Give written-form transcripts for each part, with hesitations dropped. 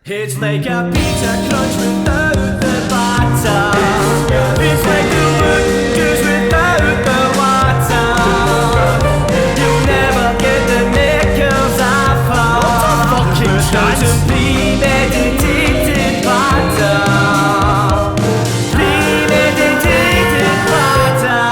It's like a pizza crunch without the batter. It's like the wood juice without the water. You'll never get the knickers off her. What a fucking chance. To premeditated batter. Premeditated batter.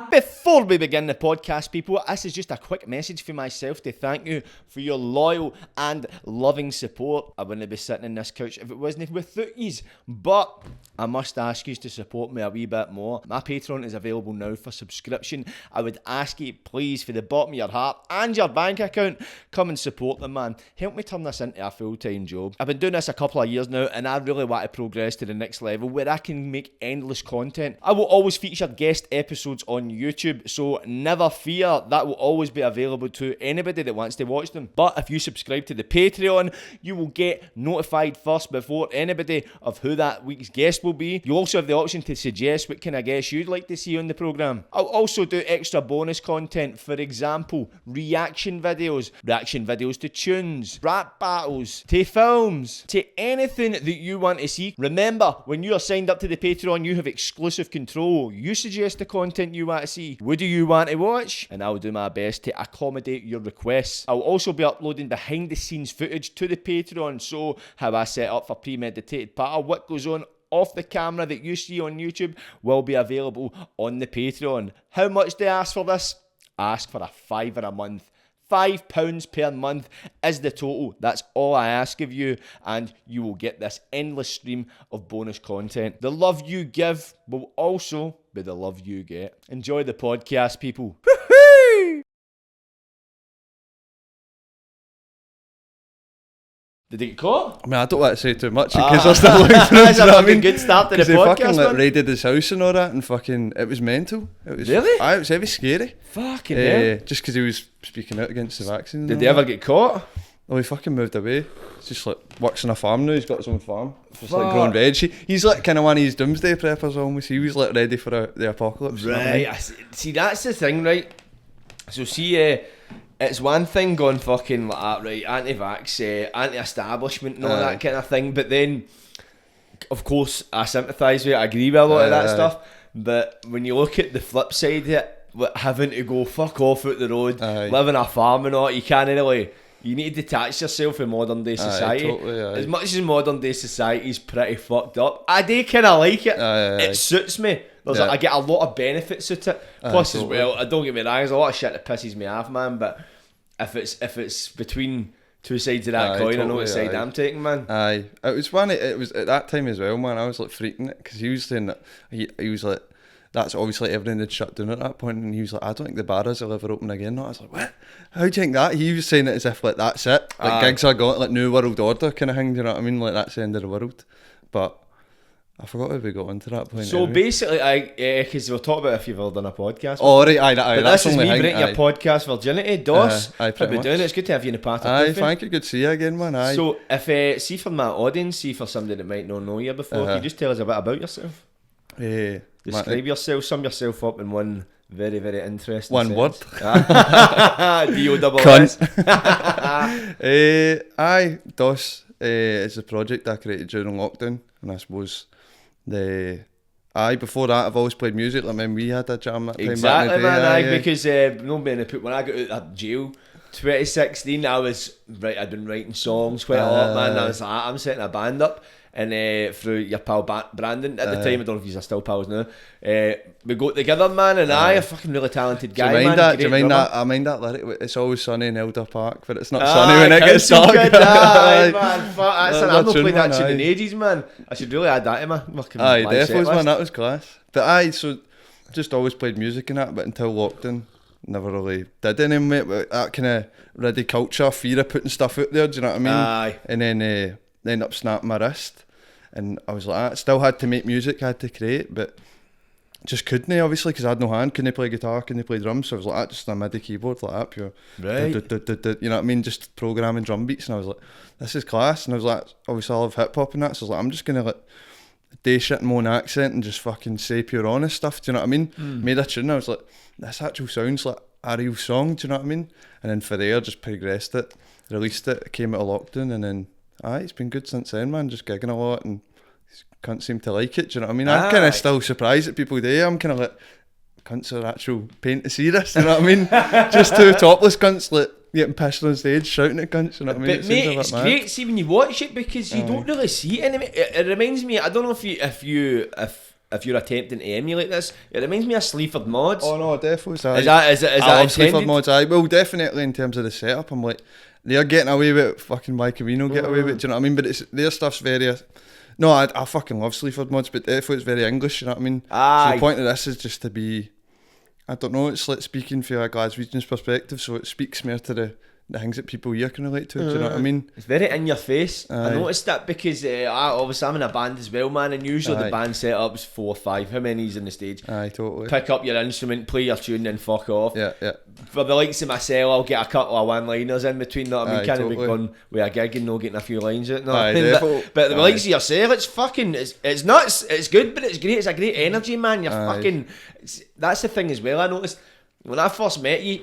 Before we begin the podcast, people, this is just a quick message for myself to thank you for your loyal and loving support. I wouldn't be sitting in this couch if it wasn't without yous, but I must ask you to support me a wee bit more. My Patreon is available now for subscription. I would ask you, please, for the bottom of your heart and your bank account, come and support them, man. Help me turn this into a full-time job. I've been doing this a couple of years now, and I really want to progress to the next level where I can make endless content. I will always feature guest episodes on YouTube, so never fear, that will always be available to anybody that wants to watch them. But if you subscribe to the Patreon, you will get notified first before anybody of who that week's guest will be. You also have the option to suggest what kind of guests you'd like to see on the programme. I'll also do extra bonus content, for example, reaction videos to tunes, rap battles, to films, to anything that you want to see. Remember, when you are signed up to the Patreon, you have exclusive control. You suggest the content you want to see. What do you want to watch? And I'll do my best to accommodate your requests. I'll also be uploading behind the scenes footage to the Patreon, so how I set up for premeditated patter, what goes on off the camera that you see on YouTube will be available on the Patreon. How much do I ask for this? I ask for a £5 a month. £5 per month is the total. That's all I ask of you, and you will get this endless stream of bonus content. The love you give will also be the love you get. Enjoy the podcast, people. Woohoo! Did it get caught? I mean, I don't want to say too much because I'm still looking for him. That's a fucking good start to the they podcast, fucking man. raided his house and all that, and fucking, it was mental. It was, Really? It was heavy scary. Fucking hell. Just because he was speaking out against the vaccine. Did they ever get caught? Oh, he fucking moved away. He's just like works on a farm now. He's got his own farm. Just Fuck. like growing veg. He's like kind of one of these doomsday preppers almost. He was like ready for the apocalypse. Right. See, that's the thing, right? So see, it's one thing going fucking like that, right? Anti-vax, anti-establishment and all that kind of thing. But then, of course, I sympathise with it. I agree with a lot of that stuff. But when you look at the flip side of it, having to go fuck off out the road, live in a farm and all, you can't really... You need to detach yourself from modern day society. Totally, as much as modern day society is pretty fucked up, I do kind of like it. It suits me. I get a lot of benefits out of it. Plus, as well, don't get me wrong, there's a lot of shit that pisses me off, man. But if it's between two sides of that coin, I know what side I'm taking, man. It was funny. It was at that time as well, man. I was like freaking it because he was saying that he was like, that's obviously everything had shut down at that point, and he was like, I don't think the bars will ever open again. I was like, what? How do you think that? He was saying it as if like that's it, like gigs are gone, like new world order kind of thing. Do you know what I mean? Like that's the end of the world. But I forgot how we got onto that point. So anyway. Basically, because we'll talk about if you've ever done a podcast. Oh right, but that's this is only me breaking your podcast virginity, DOSS. How we doing? It's good to have you in the party. Thank you. Good to see you again, man. So if see for my audience, see for somebody that might not know you before, can you just tell us a bit about yourself? Describe yourself, sum yourself up in one very, very interesting one sentence. Word. D-O-S-S. DOSS is a project I created during lockdown, and I suppose before that I've always played music. Like when we had a jam that time exactly, back in the day, man. Because when I got out of jail 2016, I'd been writing songs quite a lot, man. I was like, I'm setting a band up. And through your pal Brandon at the time, I don't know if you're still pals now. We got together, man, and a fucking really talented guy. Do you mind that? I mind that lyric. It's always sunny in Elder Park, but it's not sunny when it gets dark. Man, fuck, I've not played that tune in ages, man. I should really add that to my fucking definitely, man. That was class. But so just always played music and that, but until lockdown, never really did any mate. That kind of ready culture, fear of putting stuff out there. Do you know what I mean? And then ended up snapping my wrist. And I was like, I still had to make music, I had to create, but just couldn't, obviously, because I had no hand, couldn't play guitar, couldn't play drums, so I was like, just a MIDI keyboard like that, pure. Right. You know what I mean? Just programming drum beats, and I was like, this is class. And I was like, obviously I love hip hop and that, so I was like, I'm just going to like day shit in my own accent and just fucking say pure honest stuff, do you know what I mean? Made a tune, I was like, this actually sounds like a real song, do you know what I mean? And then for there, just progressed it. released it. It came out of lockdown, and then it's been good since then, man. Just gigging a lot, and can't seem to like it. Do you know what I mean? I'm kind of still surprised that people do. I'm kind of like, cunts are actual pain to see this. You know what I mean? Just two topless cunts like getting pissed on stage, shouting at cunts. You know what I mean? But mate, it's great. See when you watch it because you don't really see it anymore. It reminds me. I don't know if you're attempting to emulate this, it reminds me of Sleaford Mods. Oh no, definitely. Is that love Sleaford Mods. Well, definitely in terms of the setup, I'm like, they're getting away with it, fucking My Camino get away with it. Do you know what I mean? But their stuff's very. No, I fucking love Sleaford Mods, but definitely it's very English. You know what I mean? So the point of this is just to be. I don't know. It's like speaking from a Glaswegian's perspective, so it speaks more to the things that people here can relate to. Do you know what I mean? It's very in your face. I noticed that because obviously I'm in a band as well, man, and usually the band setup's 4 or 5. How many's on the stage? Totally. Pick up your instrument, play your tune, then fuck off. Yeah. For the likes of myself, I'll get a couple of one-liners in between that. I mean, can't be going with a gig and not getting a few lines out. No, but the likes of yourself, it's fucking, it's nuts. It's good, but it's great. It's a great energy, man. You're fucking. That's the thing as well. I noticed when I first met you.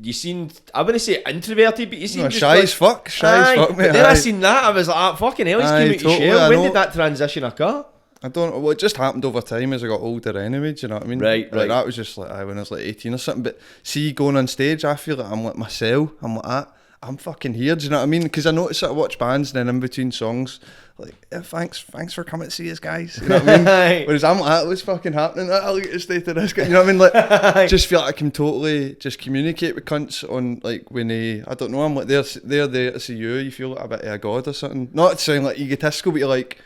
You seemed, I wouldn't say introverted, but you seemed shy as fuck. Shy as fuck, mate. But then I seen that, I was like, fucking hell, he's came out totally, shell. When did that transition occur? I don't know. Well, it just happened over time as I got older anyway, do you know what I mean? Right. That was just like when I was like 18 or something. But see, going on stage, I feel like I'm like myself. I'm like that. I'm fucking here, do you know what I mean? Because I notice that I watch bands and then in between songs, like, thanks for coming to see us, guys. You know what I mean? Whereas I'm like, what's fucking happening? I'll get to stay to this guy. You know what I mean? Like, just feel like I can totally just communicate with cunts on, like, when I don't know, I'm like, they're there to see you. You feel like a bit of a god or something. Not to sound like egotistical, but you're like,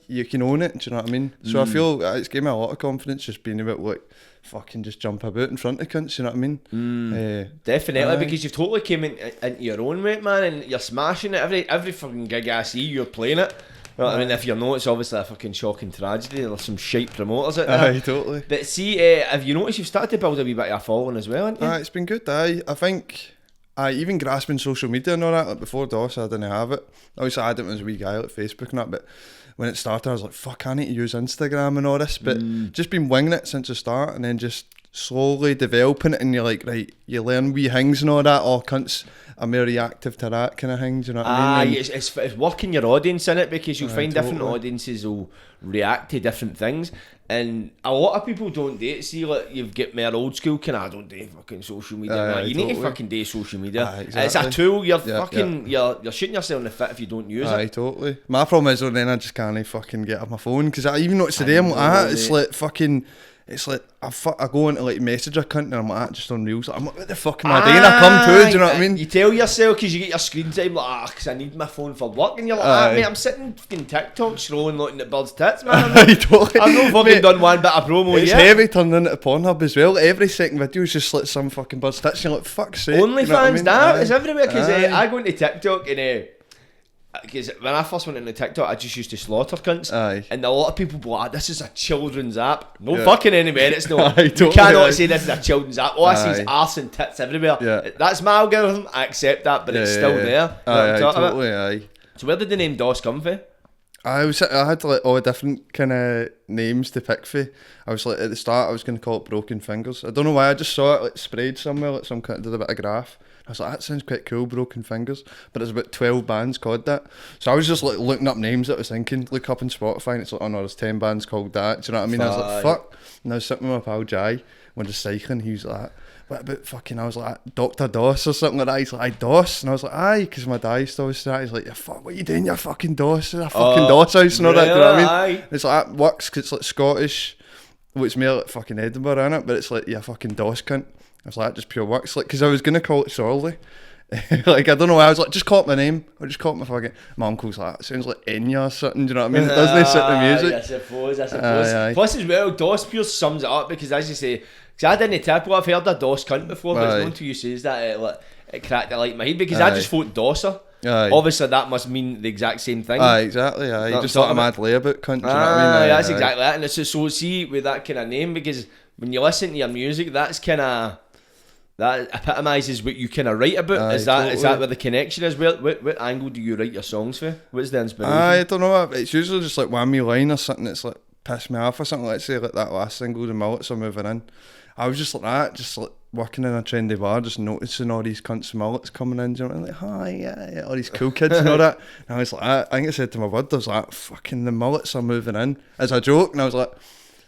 you can own it. Do you know what I mean? So I feel it's given me a lot of confidence just being able to, like, fucking just jump about in front of cunts, you know what I mean? Definitely, because you've totally came into your own, mate, man, and you're smashing it. Every fucking gig I see, you're playing it. You know what I mean? If you know, it's obviously a fucking shocking tragedy. There's some shite promoters out there. Totally. But see, have you noticed you've started to build a wee bit of a following as well, haven't you? It's been good, I think, even grasping social media and all that, like before DOSS, I didn't have it. Obviously, I had it when I was a wee guy, like Facebook and that, but when it started, I was like, fuck, I need to use Instagram and all this, but just been winging it since the start, and then just slowly developing it, and you're like, right, you learn wee things and all that, cunts are more reactive to that kind of thing, do you know what I mean? It's working your audience in it, because you'll find different audiences will react to different things, and a lot of people don't do it. See, like, you've got more old school kind of, I don't do fucking social media, man. You need to fucking do social media. Exactly. It's a tool. You're fucking you're shooting yourself in the foot if you don't use it. Totally. My problem is then I just can't fucking get up my phone, because I even noticed today I'm like, it's like fucking. It's like I go into like message a cunt and I'm like just on reels. I'm like, what the fuck am I doing? I come to, do you know what I mean? You tell yourself because you get your screen time like, because I need my phone for work, and you're like, mate, I'm sitting fucking TikTok scrolling looking at birds' tits, man. Totally. I've not fucking done one bit of promo yet. It's yet. heavy turning into Pornhub as well. Every second video is just like some fucking bird's tits. You're like, fuck's sake. OnlyFans, you know I mean? That is everywhere, because I go into TikTok and because when I first went into TikTok, I just used to slaughter cunts, and a lot of people go, this is a children's app. No fucking anywhere, it's not. You cannot say this is a children's app. All I see is arse and tits everywhere. That's my algorithm, I accept that, but it's still there. Totally. So where did the name DOSS come from? I had like all different kind of names to pick for. I was like, at the start I was going to call it Broken Fingers. I don't know why, I just saw it like sprayed somewhere, like some kind of did a bit of graph. I was like, that sounds quite cool, Broken Fingers. But there's about 12 bands called that. So I was just like looking up names that I was thinking, look up on Spotify, and it's like, oh no, there's 10 bands called that. Do you know what I mean? I was like, fuck. And I was sitting with my pal Jai, we're just cycling, he was like, what about fucking, I was like, Dr. DOSS or something like that. He's like, DOSS. And I was like, aye, because my dad used to always say that. He's like, fuck, what are you doing? You're fucking DOSS. It's a fucking DOSS house and all that. Do you know what I mean? It's like, that works because it's like Scottish. Well, it's more like fucking Edinburgh, innit? But it's like, yeah, fucking DOSS cunt. I was like, that just pure works. Like, because I was going to call it Sorley. Like, I don't know why. I was like, just call it my name. Or just call it my fucking... My uncle's like, it sounds like Enya or something, do you know what I mean? It doesn't sit the music. I suppose. Plus as well, DOSS pure sums it up, because as you say, because I didn't tipple, I've heard a DOSS cunt before, but it's not until you say that it cracked the light in my head, because I just thought DOSSer. Obviously that must mean the exact same thing. Exactly. You just thought a mad layabout cunt, do you know what I mean? That's exactly that. And it's so see with that kind of name, because when you listen to your music, that's kind of... That epitomises what you kind of write about. Is that where the connection is? What angle do you write your songs for? What's the inspiration? I don't know. It's usually just like one wee line or something that's like pissed me off or something. Let's say like that last single, The Mullets Are Moving In. I was just like that, just like working in a trendy bar, just noticing all these cunts mullets coming in, you know, like, hi, yeah, all these cool kids and all that. And I was like, I think I said to my bud, I was like, fucking the mullets are moving in, as a joke. And I was like,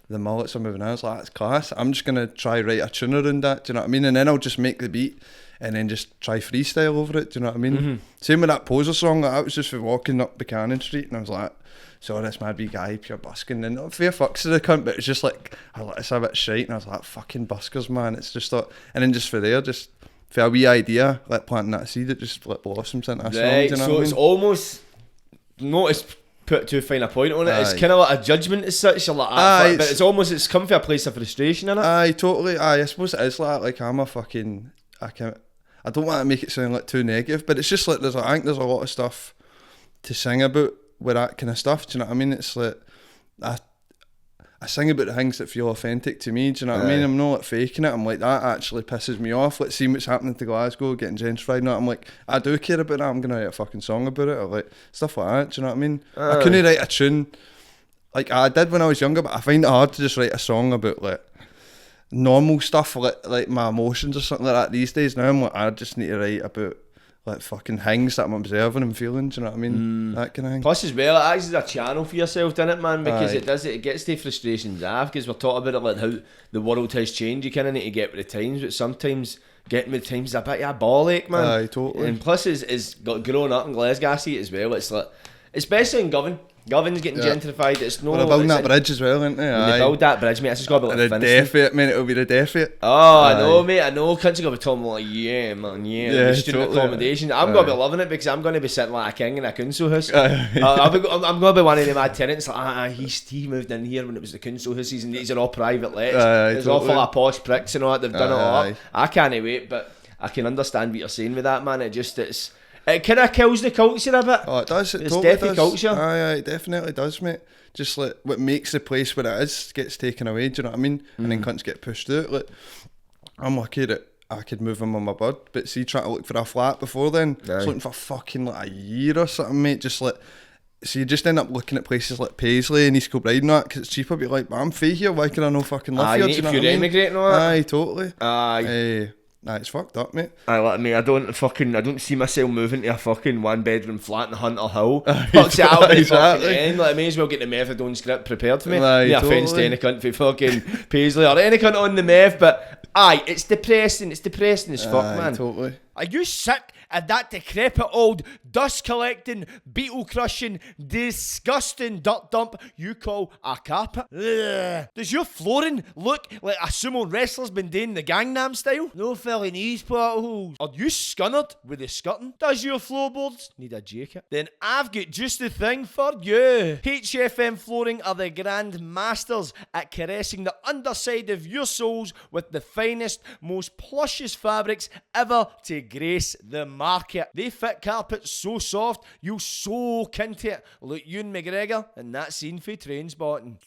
the mullets are moving in. I was like, that's class. I'm just going to try write a tune around that, do you know what I mean? And then I'll just make the beat and then just try freestyle over it, do you know what I mean? Same with that Poser song, like, I was just for walking up Buchanan Street and I was like, so this mad wee guy pure busking, and not fair fucks to the cunt, but it's just like, it's a bit shite, and I was like, fucking buskers, man. It's just like, and then just for there, just for a wee idea, like planting that seed, it just like blossoms into a song, do you know so what I mean? it's almost, not to put too fine a point on it, it's kind of like a judgment as such, you're like, but it's come from a place of frustration, innit? Aye, totally, I suppose it is like I'm a fucking, I don't want to make it sound like too negative, but it's just like, I think there's a lot of stuff to sing about with that kind of stuff, do you know what I mean? It's like, I sing about the things that feel authentic to me, do you know what I mean? I'm not like faking it, I'm like, that actually pisses me off. Let's see what's happening to Glasgow, getting gentrified and that. I'm like, I do care about that, I'm going to write a fucking song about it, or like, stuff like that, do you know what I mean? I couldn't write a tune, like I did when I was younger, but I find it hard to just write a song about like, normal stuff, like my emotions or something like that these days. Now I'm like, I just need to write about like fucking things that I'm observing and feeling, do you know what I mean? That kind of thing. Plus as well, it acts as a channel for yourself, doesn't it, man? Because it gets the frustrations off, because we're talking about it like how the world has changed. You kind of need to get with the times, but sometimes getting with the times is a bit of a ball ache, man. Aye, totally. And plus is growing up in Glasgow, I see it as well, it's like, especially in Govan. Govan's getting gentrified. It's no. We're building that bridge as well, aren't they? When they build that bridge, mate, it's just got to be like the death it, man. It'll be the death it. Oh, I know, mate. I know. Cunts are going to be talking like, yeah, man, yeah. Student totally, accommodation. I'm going to be loving it because I'm going to be sitting like a king in a council house. I'm going to be one of the mad tenants. Like, he moved in here when it was the council houses, and these are all private lets. There's all full of posh pricks and all that. They've done it all up. I can't wait, but I can understand what you're saying with that, man. It kind of kills the culture a bit. Oh, it does. It it's totally death does. Culture. Aye, it definitely does, mate. Just like what makes the place where it is gets taken away. Do you know what I mean? And then cunts get pushed out. Like, I'm lucky that I could move in with my bud, but see, trying to look for a flat before then, I was looking for fucking like a year or something, mate. Just like, so you just end up looking at places like Paisley and East Kilbride and that, because it's cheaper. But you're like, but I'm free here. Why can I no fucking live here? You do you know know what I mean? emigrating all that. Aye, totally. Aye. Nah, it's fucked up, mate. I don't see myself moving to a fucking 1-bedroom flat in Hunter Hill. Fuck's it out Exactly. fucking end. Like, I may as well get the methadone script prepared for me. Aye, No offence to any cunt for fucking Paisley or any cunt on the meth, but aye, it's depressing. It's depressing as fuck, man. Totally. Are you sick of that decrepit old dust collecting, beetle crushing, disgusting dirt dump you call a carpet? Ugh. Does your flooring look like a sumo wrestler's been doing the Gangnam style? No filling these potholes. Are you scunnered with the scutting? Does your floorboards need a jacket? Then I've got just the thing for you. HFM Flooring are the grand masters at caressing the underside of your soles with the finest, most plushest fabrics ever to grace the market. They fit carpets so soft, you'll soak into it like Ewan McGregor in that scene for Trainspotting.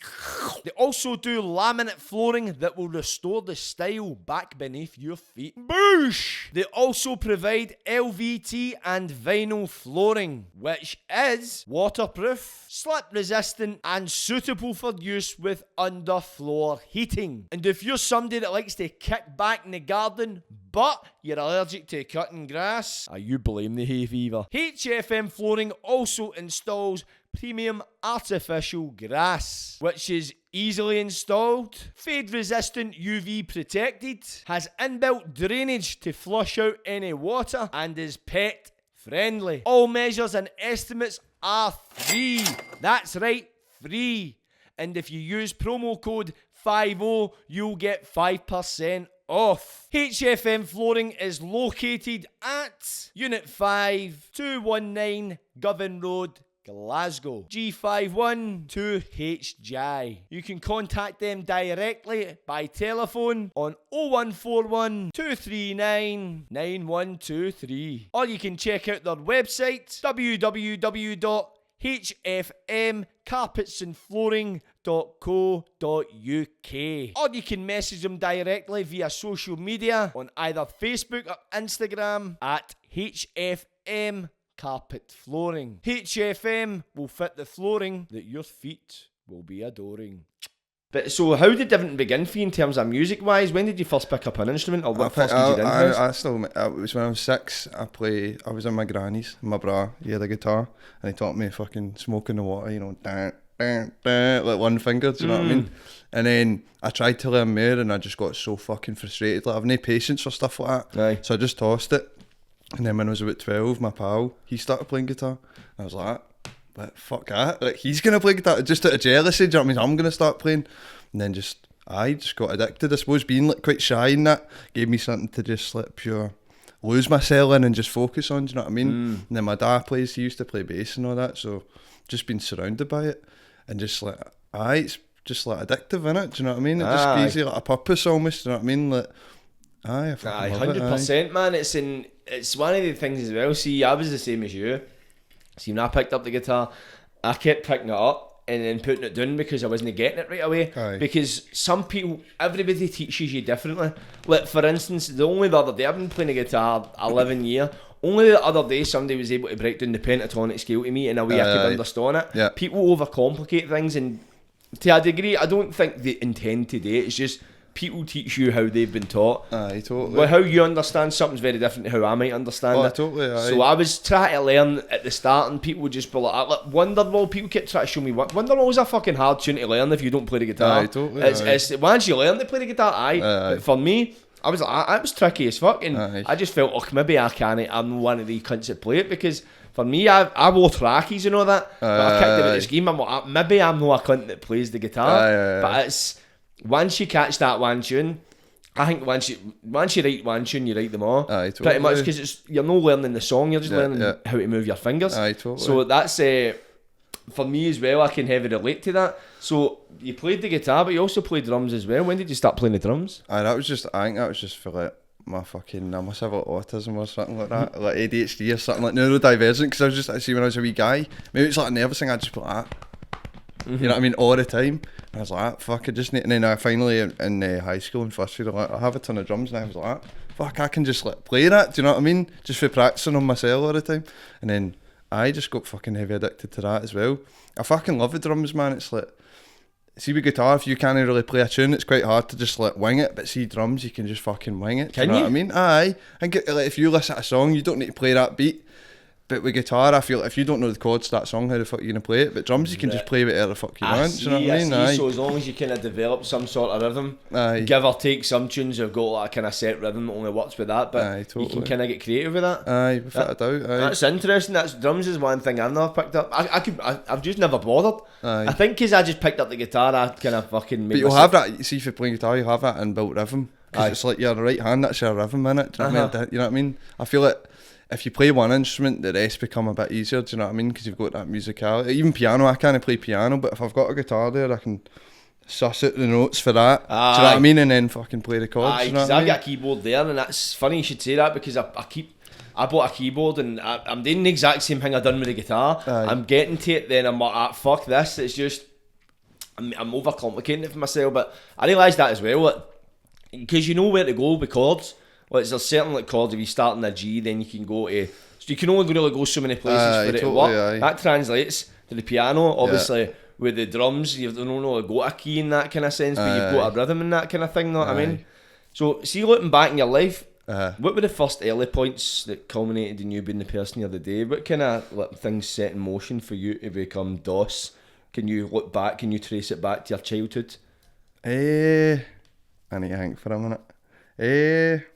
They also do laminate flooring that will restore the style back beneath your feet. Boosh! They also provide LVT and vinyl flooring, which is waterproof, slip resistant, and suitable for use with underfloor heating. And if you're somebody that likes to kick back in the garden, but you're allergic to cutting grass, you blame the hay fever. HFM Flooring also installs premium artificial grass, which is easily installed, fade resistant, UV protected, has inbuilt drainage to flush out any water, and is pet friendly. All measures and estimates are free. That's right, free. And if you use promo code Fivo, you'll get 5% off. HFM Flooring is located at Unit 5, 219 Govan Road, Glasgow, G512HJ. You can contact them directly by telephone on 0141 239 9123, or you can check out their website www.hfmcarpetsandflooring.co.uk, or you can message them directly via social media on either Facebook or Instagram at HFM Carpet Flooring. HFM will fit the flooring that your feet will be adoring. But so how did everything begin for you in terms of music wise? When did you first pick up an instrument, or what first did you get into? It was when I was 6. I was in my granny's. My bra, he had a guitar, and he taught me fucking smoking the water, you know, like one finger. Do you know what I mean? And then I tried to learn more, and I just got so fucking frustrated. Like I've no patience for stuff like that. Aye. So I just tossed it. And then when I was about 12, my pal, he started playing guitar. I was like, fuck that. Like, he's going to play guitar just out of jealousy. Do you know what I mean? I'm going to start playing. And then I just got addicted. I suppose being like quite shy in that gave me something to just like pure lose myself in and just focus on. Do you know what I mean? And then my dad plays, he used to play bass and all that. So just being surrounded by it and just like, it's just like addictive, innit? Do you know what I mean? It just gives you like a purpose almost. Do you know what I mean? Like, I fucking love 100%, man. It's one of the things as well. See, I was the same as you. See, when I picked up the guitar, I kept picking it up and then putting it down because I wasn't getting it right away. Aye. Because some people, everybody teaches you differently. Like, for instance, the other day, I've been playing a guitar 11 years. Only the other day, somebody was able to break down the pentatonic scale to me in a way I could understand it. Yeah. People overcomplicate things, and to a degree, I don't think they intend to do it. It's just people teach you how they've been taught. Aye, totally. Well, how you understand something's very different to how I might understand it. Totally, aye. So I was trying to learn at the start, and people would just be like Wonderwall. People kept trying to show me Wonderwall's a fucking hard tune to learn if you don't play the guitar. Aye, totally. It's once you learn to play the guitar, But for me, I was like, it was tricky as fuck, and I just felt, maybe I can't. I'm one of the cunts that play it, because for me, I wore trackies and all that, but I kicked it at the scheme. I'm like, maybe I'm not a cunt that plays the guitar, but it's once you catch that one tune. I think once you write one tune, you write them all. Aye, totally. Pretty much, because you're not learning the song, you're just learning how to move your fingers. Aye, totally. So that's for me as well. I can heavily relate to that. So you played the guitar, but you also played drums as well. When did you start playing the drums? I think that was just for like my fucking, I must have like autism or something like that, like ADHD or something, like neurodivergent. Because I was just, I see when I was a wee guy, maybe it's like a nervous thing. I just put that. You know what I mean, all the time. And I was like, fuck, I just need. And then I finally in high school and first year, I have a ton of drums, and I was like, fuck, I can just like play that. Do you know what I mean? Just for practicing on myself all the time. And then I just got fucking heavy addicted to that as well. I fucking love the drums, man. It's like, see with guitar, if you can't really play a tune, it's quite hard to just like wing it. But see drums, you can just fucking wing it. Do you know what I mean? Aye. I think like, if you listen to a song, you don't need to play that beat. But with guitar, I feel if you don't know the chords to that song, how the fuck are you going to play it? But drums, you can just play whatever the fuck you want. Do you know what I mean? Aye. So as long as you kind of develop some sort of rhythm, give or take, some tunes have got like a kind of set rhythm that only works with that, but totally. you can kind of get creative with that. Aye, without a doubt. Aye. That's interesting. Drums is one thing I've never picked up. I've just never bothered. Aye. I think because I just picked up the guitar, I kind of fucking. But you'll have that. See, if you're playing guitar, you'll have that inbuilt rhythm. Because it's like your right hand, that's your rhythm in it. Do you know what I mean? You know what I mean? I feel like if you play one instrument, the rest become a bit easier. Do you know what I mean? Because you've got that musicality. Even piano, I can't play piano, but if I've got a guitar there, I can suss out the notes for that. Do you know what I mean? And then fucking play the chords. Aye, because I've got a keyboard there, and that's funny you should say that, because I bought a keyboard, and I'm doing the exact same thing I done with the guitar. I'm getting to it, then I'm like, fuck this. It's just I'm overcomplicating it for myself. But I realised that as well, because you know where to go with chords. Like, there's certain like chords, if you start in a G, then you can go to, so you can only really go so many places for it to work. Aye. That translates to the piano, obviously. With the drums, you don't know got a key in that kind of sense, but you've got a rhythm in that kind of thing. Know what I mean? So, see, looking back in your life, what were the first early points that culminated in you being the person of the day? What kind of like, things set in motion for you to become DOSS? Can you look back? Can you trace it back to your childhood? I need to think for a minute.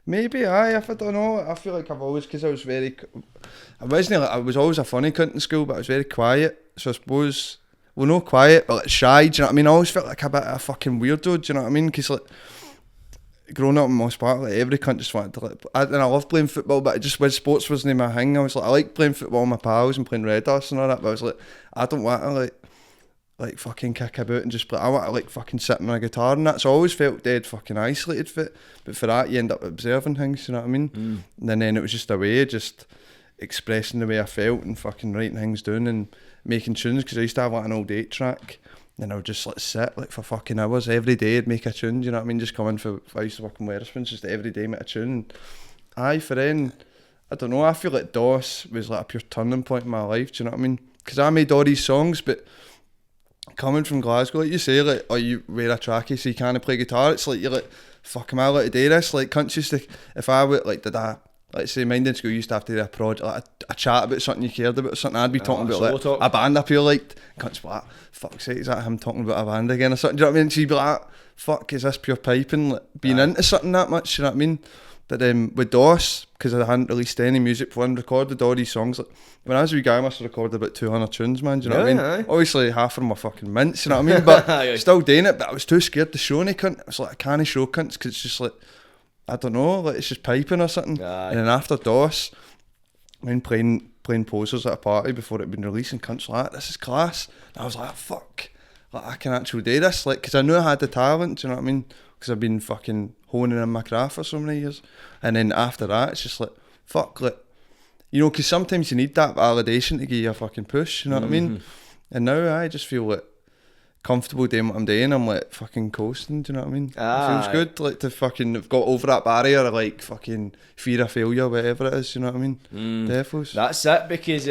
Maybe if I don't know. I feel like I've always, because I was I was always a funny cunt in school, but I was very quiet. So I suppose, well, not quiet, but like shy. Do you know what I mean? I always felt like a bit of a fucking weirdo. Do you know what I mean? Because like growing up in Moss Park, like every cunt just wanted to like. And I love playing football, but just when sports wasn't my thing, I was like, I like playing football with my pals and playing Red DOSS and all that. But I was like, I don't want to like fucking kick about and just play. I want to like fucking sit on a guitar and that. So I always felt dead fucking isolated for it. But for that, you end up observing things, you know what I mean? And then it was just a way, just expressing the way I felt and fucking writing things down and making tunes. Because I used to have like an old 8-track, and I would just like sit like for fucking hours every day. I'd make a tune, you know what I mean? Just come in for, I used to work in Wetherspoons, just every day make a tune. And for then, I don't know, I feel like DOSS was like a pure turning point in my life, do you know what I mean? Because I made all these songs, but coming from Glasgow, like you say, like, or you wear a trackie so you can't play guitar, it's like, you're like, fuck, am I allowed to do this? Like, cunts used to, if I would, like, did I, let's say, mind in school, you used to have to do a like a chat about something you cared about, something I'd be talking about, like, a band I feel like, cunts be like, fuck's sake, is that him talking about a band again or something, do you know what I mean? So you'd be like, fuck, is this pure piping, like, being into something that much, you know what I mean? But with DOSS, because I hadn't released any music before, and recorded all these songs, like, when I was a wee guy, I must have recorded about 200 tunes, man, do you know what I mean? Aye. Obviously, half of them were fucking mints, you know what I mean? But still doing it, but I was too scared to show any cunt. I was like, I can't show cunts, because it's just like, I don't know, like, it's just piping or something. Aye. And then after DOSS, when playing posters at a party before it had been released, and cunts were like, this is class. And I was like, fuck, like, I can actually do this, like, because I knew I had the talent, do you know what I mean? Because I've been fucking honing in my craft for so many years. And then after that, it's just like, fuck, like, you know, because sometimes you need that validation to give you a fucking push, you know what I mean? And now I just feel like comfortable doing what I'm doing. I'm like fucking coasting, do you know what I mean? It feels good, like, to fucking have got over that barrier of, like, fucking fear of failure, whatever it is, you know what I mean? Defos. That's it, because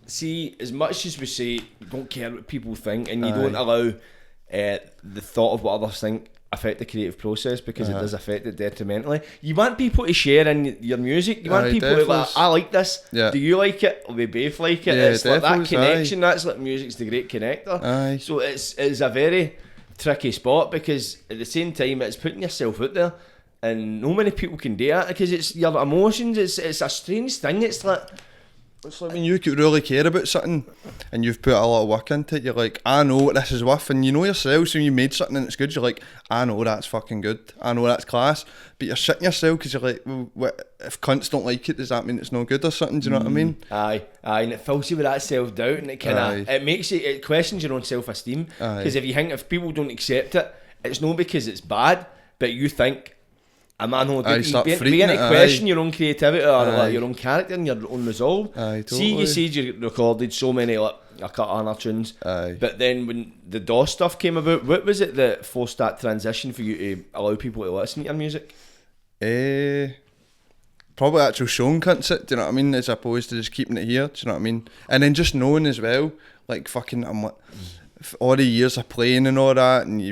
see, as much as we say don't care what people think, and you don't allow the thought of what others think affect the creative process, because it does affect it detrimentally. You want people to share in your music. You want people to be like, I like this. Yeah. Do you like it? Or we both like it. Yeah, it's like that defos, connection. That's like music's the great connector. Aye. So it's a very tricky spot, because at the same time it's putting yourself out there, and no many people can do that, because it's your emotions. It's a strange thing. It's like when you could really care about something and you've put a lot of work into it, you're like, I know what this is worth, and you know yourself, so when you made something and it's good, you're like, I know that's fucking good, I know that's class, but you're shitting yourself because you're like, well, what, if cunts don't like it, does that mean it's no good or something, do you know what I mean? Aye, and it fills you with that self-doubt, and it kind of, it makes you, it questions your own self-esteem, because if people don't accept it, it's not because it's bad, but you think, am I not good? You begin to question your own creativity, or like your own character and your own resolve. Totally. See, you said you recorded so many like a cut of tunes, but then when the DOSS stuff came about, what was it that forced that transition for you to allow people to listen to your music? Probably actual showing cunts it, do you know what I mean, as opposed to just keeping it here, do you know what I mean? And then just knowing as well, like, fucking, I'm like, all the years of playing and all that, and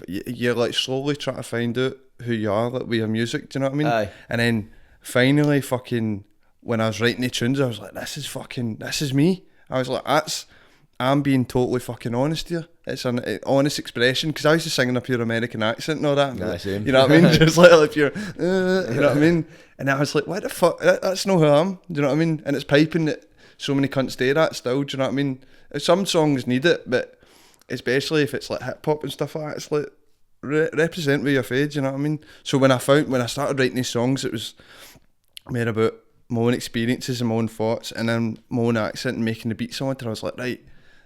you're like slowly trying to find out who you are, like, with your music, do you know what I mean? Aye. And then finally fucking, when I was writing the tunes, I was like, this is me. I was like, I'm being totally fucking honest here. It's an honest expression, because I used to sing in a pure American accent and all that. Nah, same. You know what I mean? Just like pure, you know what I mean? And I was like, what the fuck? That's not who I am. Do you know what I mean? And it's piping that so many cunts do that still. Do you know what I mean? Some songs need it, but especially if it's like hip hop and stuff like that, it's like, represent where you're fed, you know what I mean? So when I started writing these songs, it was more about my own experiences and my own thoughts, and then my own accent, and making the beats on it. And I was like, right,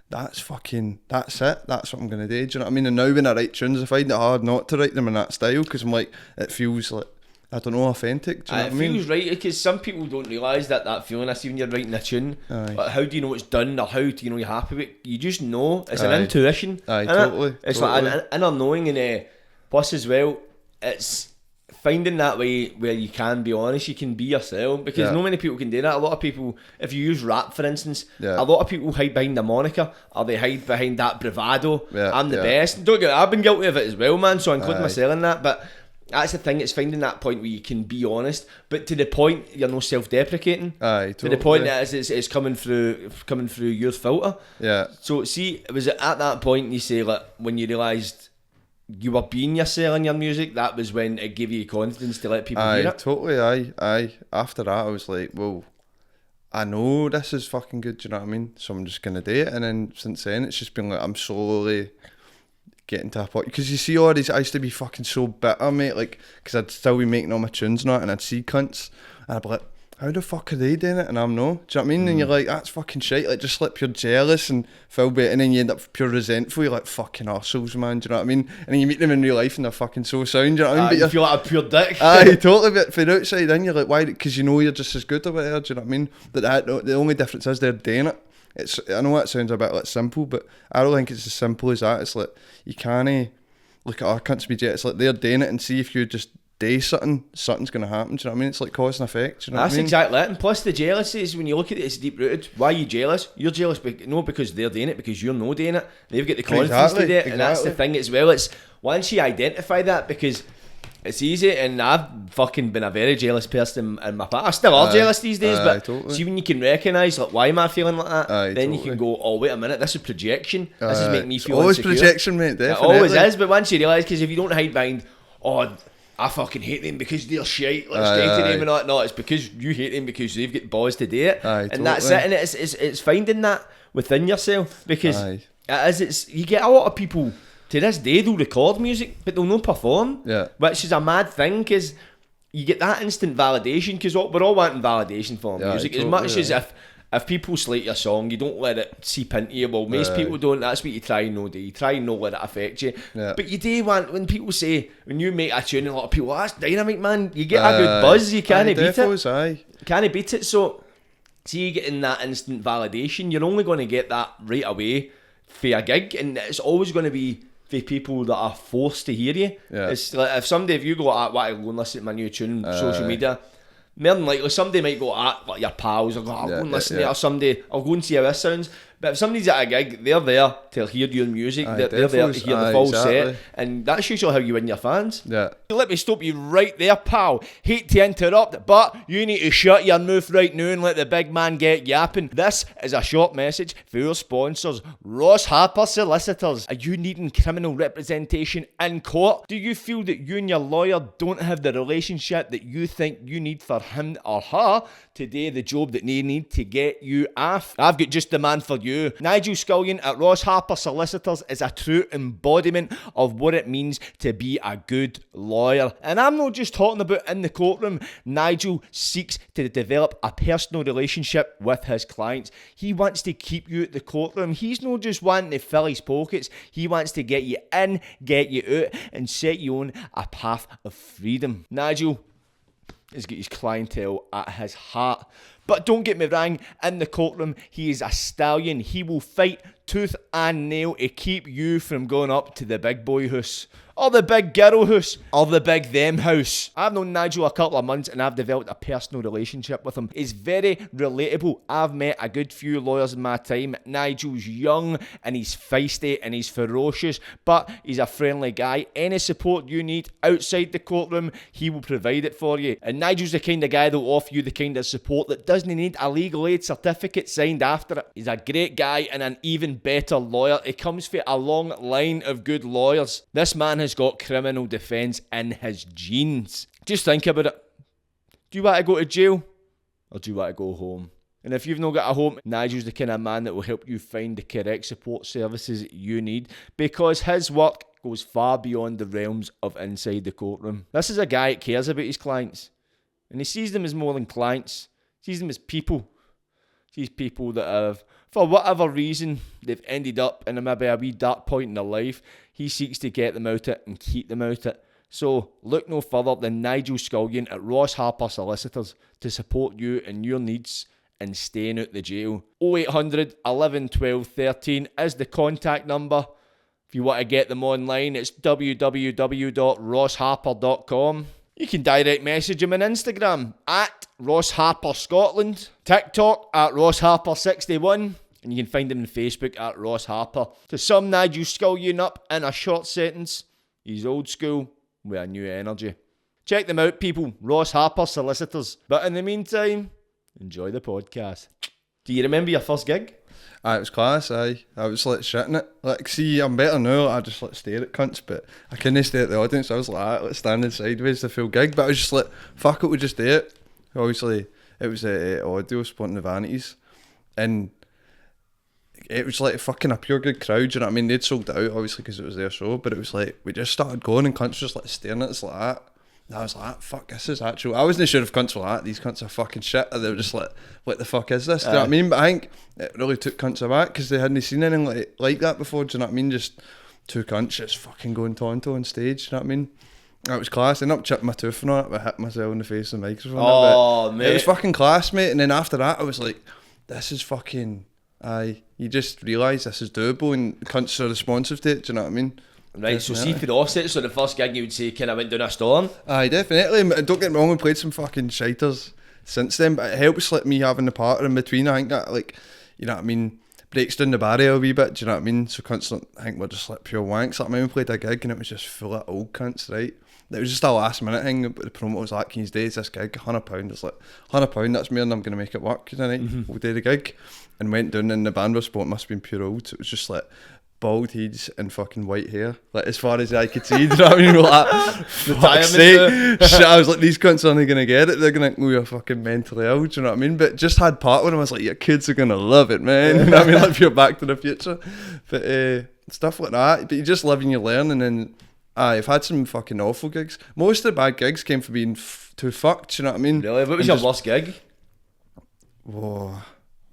that's it, that's what I'm gonna do, do you know what I mean? And now when I write tunes, I find it hard not to write them in that style, because I'm like, it feels like, I don't know, authentic, do you know what I mean? It feels right, because some people don't realise that feeling. I see when you're writing a tune, but how do you know it's done, or how do you know you're happy with it? You just know. It's an intuition. Totally. It's like an inner knowing, and plus as well, it's finding that way where you can be honest, you can be yourself, because not many people can do that. A lot of people, if you use rap for instance, a lot of people hide behind the moniker, or they hide behind that bravado, I'm the best. Don't get, I've been guilty of it as well, man, so I include myself in that, but that's the thing, it's finding that point where you can be honest, but to the point you're no self-deprecating. Totally. To the point that it's coming through your filter. So see, was it at that point you say, like, when you realised you were being yourself in your music, that was when it gave you confidence to let people hear it? Totally. After that I was like, well, I know this is fucking good, do you know what I mean? So I'm just gonna do it. And then since then it's just been like, I'm slowly getting to a point, because you see all these, I used to be fucking so bitter, mate, like, because I'd still be making all my tunes now, and I'd see cunts and I'd be like, how the fuck are they doing it and I'm no, do you know what I mean? And you're like, that's fucking shit, like, just like pure jealous and feel bit, and then you end up pure resentful. You're like, fucking arseholes, man, do you know what I mean? And then you meet them in real life and they're fucking so sound, do you know what I mean? But you feel like a pure dick. Totally, but from the outside in, you're like, why? Because you know you're just as good or whatever, do you know what I mean? But the only difference is they're doing it. I know that sounds a bit like simple, but I don't think it's as simple as that. It's like, you can't look at our cunts be jet. It's like they're doing it, and see if you just do something's going to happen. Do you know what I mean? It's like cause and effect. Do you know That's what I mean? exactly it. And plus the jealousy is, when you look at it, it's deep rooted. Why are you jealous? You're jealous not because they're doing it, because you're not doing it. They've got the confidence to do it, and that's the thing as well. It's once you identify that, because it's easy, and I've fucking been a very jealous person in my past. I still are jealous these days, but totally. see, when you can recognise, like, why am I feeling like that? Then Totally. you can go, oh, wait a minute, this is projection. This is making me feel always insecure. projection, mate. Definitely. It always is, but once you realise, because if you don't hide behind, oh, I fucking hate them because they're shite, let's stay to them and all that. No, it's because you hate them because they've got balls to do it. And that's it. And it's finding that within yourself, because you get a lot of people to this day, they'll record music but they'll not perform, which is a mad thing, because you get that instant validation, because we're all wanting validation for music, as much as if people slate your song, you don't let it seep into you. Well, most people don't. That's what you try and not do. You try and not let it affect you. But you do want, when people say, when you make a tune, and a lot of people, oh, that's dynamite, man. You get a good buzz. You can't beat it. Can't beat it. So, see, you getting that instant validation, you're only going to get that right away for a gig, and it's always going to be for people that are forced to hear you. It's like if you go at, what, I go and listen to my new tune on social media, more than likely somebody might go at, like, your pals, or go, I'll go and listen to it, or someday I'll go and see how this sounds. But if somebody's at a gig, they're there to hear your music, they're there to hear the full set, and that's usually how you win your fans. Let me stop you right there, pal. Hate to interrupt, but you need to shut your mouth right now and let the big man get yapping. This is a short message for your sponsors, Ross Harper Solicitors. Are you needing criminal representation in court? Do you feel that you and your lawyer don't have the relationship that you think you need for him or her to do the job that they need to get you off? I've got just the man for you. Nigel Scullion at Ross Harper Solicitors is a true embodiment of what it means to be a good lawyer. And I'm not just talking about in the courtroom. Nigel seeks to develop a personal relationship with his clients. He wants to keep you at the courtroom. He's not just wanting to fill his pockets. He wants to get you in, get you out, and set you on a path of freedom. Nigel has got his clientele at his heart. But don't get me wrong, in the courtroom, he is a stallion. He will fight tooth and nail to keep you from going up to the big boy house, or the big girl house, or the big them house. I've known Nigel a couple of months and I've developed a personal relationship with him. He's very relatable. I've met a good few lawyers in my time. Nigel's young and he's feisty and he's ferocious, but he's a friendly guy. Any support you need outside the courtroom, he will provide it for you. And Nigel's the kind of guy that will offer you the kind of support that doesn't need a legal aid certificate signed after it. He's a great guy and an even better lawyer. He comes from a long line of good lawyers. This man has got criminal defence in his genes. Just think about it. Do you want to go to jail, or do you want to go home? And if you've not got a home, Nigel's the kind of man that will help you find the correct support services you need, because his work goes far beyond the realms of inside the courtroom. This is a guy that cares about his clients, and he sees them as more than clients. He sees them as people. He sees people that have, for whatever reason, they've ended up in maybe a wee dark point in their life. He seeks to get them out it and keep them out it. So look no further than Nigel Scullion at Ross Harper Solicitors to support you and your needs in staying out the jail. 0800 11 12 13 is the contact number. If you want to get them online, it's www.rossharper.com. You can direct message him on Instagram at Ross Harper Scotland, TikTok at Ross Harper 61, and you can find him on Facebook at Ross Harper. To sum Nigel Scullion up in a short sentence, he's old school with a new energy. Check them out, people. Ross Harper Solicitors. But in the meantime, enjoy the podcast. Do you remember your first gig? It was class, I was like shitting it. Like, see, I'm better now. I just like stare at cunts, but I couldn't stay at the audience. I was like standing sideways the full gig, but I was just like, fuck it, we'll just do it. Obviously, it was audio, Spontan Vanities, and it was like fucking a pure good crowd, you know what I mean? They'd sold it out, obviously, because it was their show, but it was like, we just started going and cunts just like staring at us like that. And I was like, fuck, this is actual. I wasn't sure if cunts were like, these cunts are fucking shit. Or they were just like, what the fuck is this? Do you know what I mean? But I think it really took cunts aback because they hadn't seen anything like that before. Do you know what I mean? Just two cunts just fucking going tonto on stage. Do you know what I mean? That was class. I ended up chipping my tooth on it, but I hit myself in the face with the microphone. Oh, mate. It was fucking class, mate. And then after that, I was like, this is fucking... you just realise this is doable and cunts are responsive to it. Do you know what I mean? Right, so see for the offset, so the first gig you would say kind of went down a storm? Aye, definitely. Don't get me wrong, we played some fucking shiters since then, but it helps like me having the partner in between. I think that, like, you know what I mean, breaks down the barrier a wee bit, do you know what I mean? So constant, I think we're just like pure wanks. Like, I remember we played a gig and it was just full of old cunts, right? It was just a last minute thing, but the promoter was like, can you do this gig? £100. It's like, £100, that's more than I'm going to make it work tonight. We'll do the gig. And went down and the band was spot, must have been pure old. So it was just like bald heads and fucking white hair. Like, as far as I could see, do you know what I mean? We're like, fuck's sake. Shit, I was like, these cunts aren't going to get it. They're going to think we're fucking mentally ill, do you know what I mean? But just had part with them, I was like, your kids are going to love it, man. You know what I mean? Like, you're Back to the Future. But stuff like that. But you just live and you learn, and then I've had some fucking awful gigs. Most of the bad gigs came from being too fucked, you know what I mean? Really? What was your worst gig? Whoa.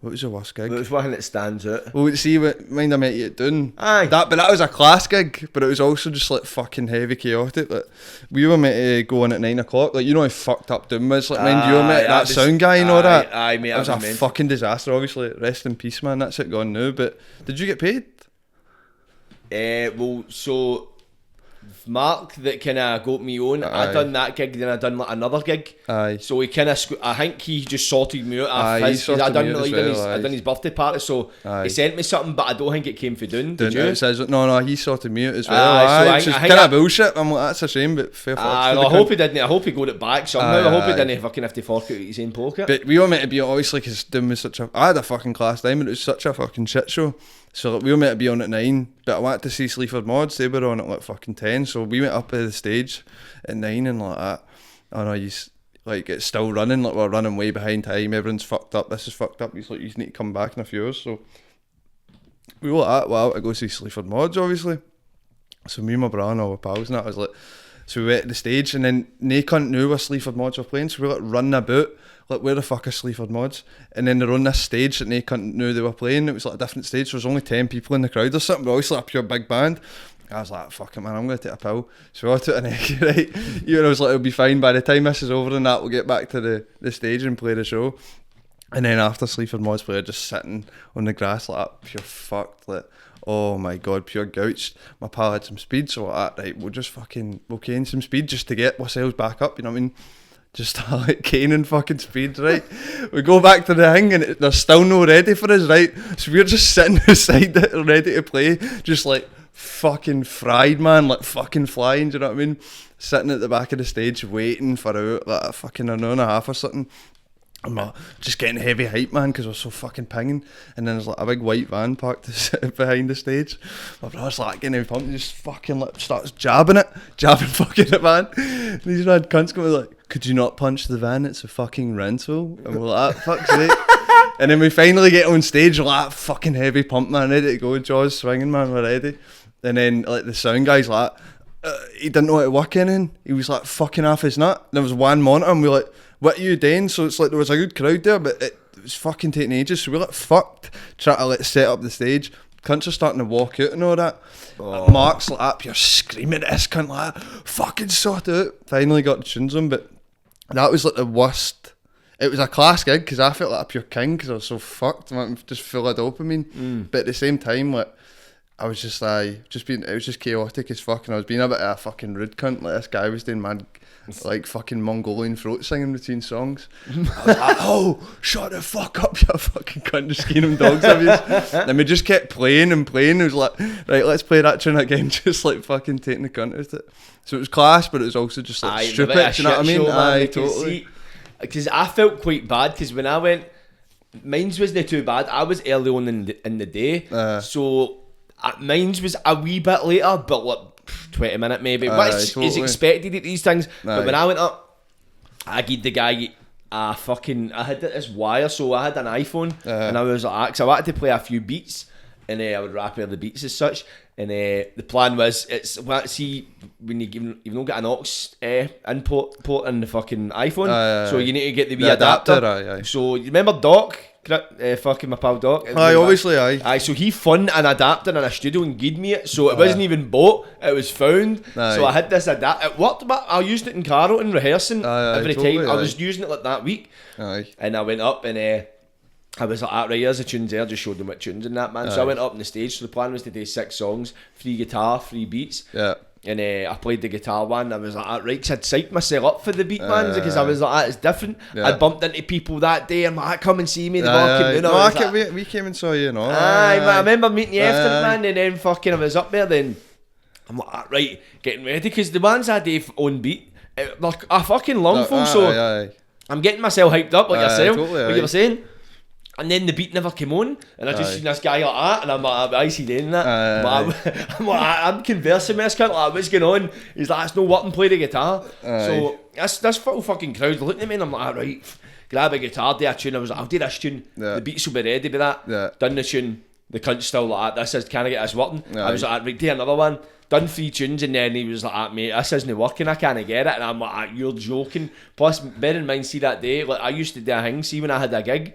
What was your worst gig? What was one that stands out? Well, see, mind I met you at Doon. Aye. But that was a class gig, but it was also just like fucking heavy chaotic. Like, we were meant to go on at 9 o'clock. Like, you know how fucked up Doon was? Like, mind you were met that sound guy and all that. Aye, mate. It was a fucking disaster, obviously. Rest in peace, man. That's it gone now. But did you get paid? Well, so Mark that kind of got me on, I done that gig, then I done like another gig. Aye. So he kind of, I think he just sorted me out. Aye, he sorted I done, me out as well, I done his birthday party, so Aye. he sent me something, but I don't think it came for Doon. Did you? It says, no, he sorted me out as well. Aye, so which is kind of bullshit. I'm like, that's a shame, but fair fuck. I hope he didn't. I hope he got it back somehow. I hope he aye. didn't fucking have to fork out his own pocket. But we were meant to be, obviously, because Doom was such a... I had a fucking class time, but it was such a fucking shit show. So like, we were meant to be on at 9, but I wanted to see Sleaford Mods. They were on at like fucking 10, so we went up to the stage at 9 and like that. I know he's like, it's still running, like we're running way behind time. Everyone's fucked up. This is fucked up. He's like, you need to come back in a few hours. So we were like, well, I go see Sleaford Mods, obviously. So me and my brother and all our pals and that, I was like, so we went to the stage and then they couldn't know where Sleaford Mods were playing, so we were like running about. Like, where the fuck are Sleaford Mods? And then they're on this stage that they couldn't know they were playing. It was like a different stage, so there was only 10 people in the crowd or something, but obviously like a pure big band. I was like, fuck it, man, I'm going to take a pill. So I took an egg, right? You know, I was like, it'll be fine. By the time this is over and that, we'll get back to the stage and play the show. And then after Sleaford Mods play, just sitting on the grass like that, pure fucked, like, oh my god, pure gouched. My pal had some speed, so like, right, we'll gain some speed just to get ourselves back up, you know what I mean? Just like gaining fucking speed, right? We go back to the thing and they're still no ready for us, right? So we're just sitting beside it, ready to play, just like fucking fried, man, like fucking flying, do you know what I mean? Sitting at the back of the stage waiting for like a fucking an hour and a half or something. I'm just getting heavy hype, man, because we're so fucking pinging. And then there's like a big white van parked behind the stage. My brother's like getting heavy pumped, just fucking like starts jabbing fucking the van. And these mad cunts come like, could you not punch the van? It's a fucking rental. And we're like, fuck's sake. And then we finally get on stage, we're like, fucking heavy pump, man, ready to go, jaws swinging, man, we're ready. And then like the sound guy's like, he didn't know how to work anything. He was like fucking off his nut. There was one monitor and we were like, what are you doing? So it's like there was a good crowd there, but it was fucking taking ages. So we were like fucked trying to like set up the stage. Cunts are starting to walk out and all that. Mark's like up, you're screaming at this cunt like, fucking sort it out. Finally got the tunes on, but that was like the worst. It was a class gig because I felt like a pure king because I was so fucked, man, just full of dopamine. But at the same time, like, I was just like, it was just chaotic as fuck, and I was being a bit of a fucking rude cunt. Like, this guy was doing mad, like, fucking Mongolian throat singing between songs. I was like, oh, shut the fuck up, you fucking cunt, just giving him dogs abuse. And we just kept playing and playing. It was like, right, let's play that tune again, just like fucking taking the cunt out of it. So it was class, but it was also just like stupid, do you know what I mean? Show, Aye, totally. Because I felt quite bad, because when I went, mine's wasn't too bad. I was early on in the day, so mine's was a wee bit later, but like 20 minutes maybe, which is expected at these things. But when I went up, I gave the guy I had this wire, so I had an iPhone, and I was like, because I wanted to play a few beats, and I would rap over the beats as such. And the plan was, see, when you've not got an aux input port in the fucking iPhone, so you need to get the wee adapter. So you remember Doc? Fucking my pal Doc. Aye, obviously, aye. So he found an adapter in a studio and gave me it. So it wasn't even bought, it was found. So I had this adapter. It worked, but I used it in Carrollton rehearsing every time. I was using it like that week. And I went up and I was like, right, here's the tunes there, just showed them what tunes and that, man. So I went up on the stage, so the plan was to do 6 songs, 3 guitar, 3 beats. Yeah. And I played the guitar one. I was like, right, because I'd psyched myself up for the beat, man, because I was like, it's different. Yeah. I bumped into people that day, and like, come and see me. We came and saw you, man, I remember meeting you after, man, and then fucking I was up there, then I'm like, right, getting ready, because the ones I did on beat, like a fucking long full, so I'm getting myself hyped up, like yourself, totally, what you were saying. And then the beat never came on, and I just seen this guy like that, and I'm like, I see doing that. I'm conversing with this cunt, like, what's going on? He's like, it's no working, play the guitar. So this fucking crowd looking at me, and I'm like, right, grab a guitar, do a tune. I was like, I'll do this tune, the beats will be ready with that. Done the tune, the cunt's still like, this is, can I get this working? I was like, right, do another one. Done 3 tunes, and then he was like, mate, this isn't working, I can't get it. And I'm like, you're joking. Plus, bear in mind, see that day, like, I used to do a thing, see when I had a gig,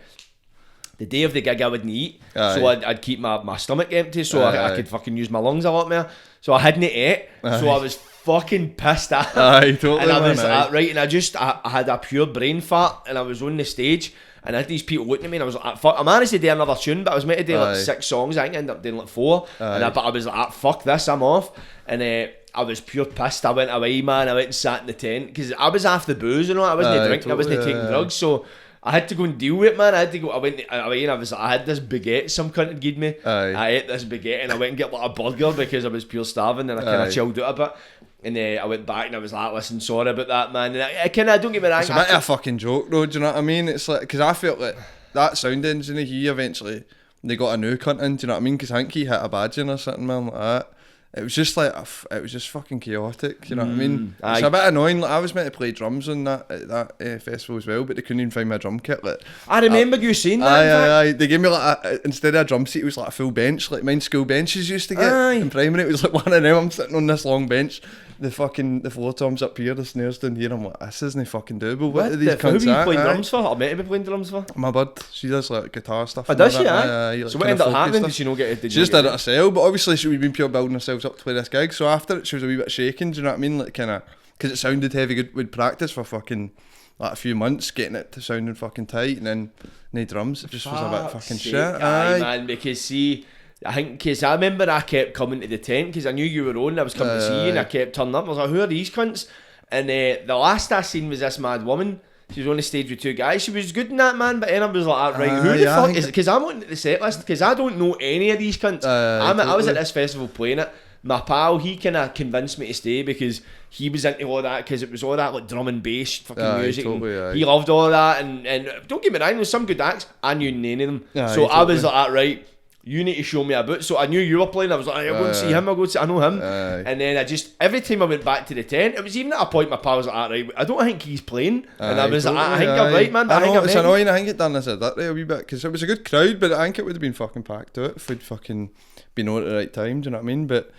the day of the gig I wouldn't eat, so I'd keep my stomach empty, so I could fucking use my lungs a lot more. So I hadn't ate, so I was fucking pissed off. Totally, and I was like, right, and I had a pure brain fart, and I was on the stage, and I had these people looking at me, and I was like, fuck, I managed to do another tune, but I was meant to do like 6 songs, I think I ended up doing like 4, but I was like, fuck this, I'm off. And I was pure pissed. I went away, man. I went and sat in the tent, because I was off the booze and all. I wasn't drinking, I wasn't taking drugs, so I had to go and deal with it, man. I went away, and I had this baguette some cunt had given me. I ate this baguette, and I went and get like a burger because I was pure starving, and I kind of chilled out a bit. And I went back, and I was like, listen, sorry about that, man. And I kind of, don't get me wrong, it's a bit of a fucking joke though, do you know what I mean? It's like, because I felt like that sound engineer, he eventually, they got a new cunt in, do you know what I mean? Because I think he hit a badging or something, man, like that. It was just like, it was just fucking chaotic, you know what I mean? It's a bit annoying. Like, I was meant to play drums on that festival as well, but they couldn't even find my drum kit. Like, I remember you saying that. They gave me like instead of a drum seat, it was like a full bench, like mine school benches used to get in primary. It was like one of them. I'm sitting on this long bench, the floor toms up here, the snares down here. I'm like, this isn't fucking doable. What are these cunts at? Who are you playing drums for? Or meant to be playing drums for? My bud, she does like guitar stuff. Oh, does she? Like, so what ended up happening? Did she not get it? She just did it herself, but obviously we've been pure building ourselves up to play this gig. So after it, she was a wee bit shaking. Do you know what I mean? Like, kind of, because it sounded heavy. Good, we'd practice for fucking like a few months getting it to sounding fucking tight, and then no drums. It just was a bit fucking shit. Aye, man. Because see, I think, because I remember I kept coming to the tent because I knew you were on. I was coming to see you, and I kept turning up. I was like, who are these cunts? And the last I seen was this mad woman. She was on the stage with 2 guys. She was good in that, man. But then I was like, right, who the fuck is it? Because I'm on the set list, because I don't know any of these cunts. I was at this festival playing it. My pal, he kind of convinced me to stay because he was into all that, because it was all that like drum and bass fucking music. He loved all of that, and don't get me wrong, there's some good acts. I knew none of them, so I was like, right, you need to show me a bit. So I knew you were playing. I was like, I'll go and see him. I know him. And then every time I went back to the tent, it was even at a point my pal was like, right, I don't think he's playing. And I was like, I think I'm right, man. I know, it's annoying. I think it done this at that day a wee bit, because it was a good crowd, but I think it would have been fucking packed to it if we'd fucking been on at the right time. Do you know what I mean? But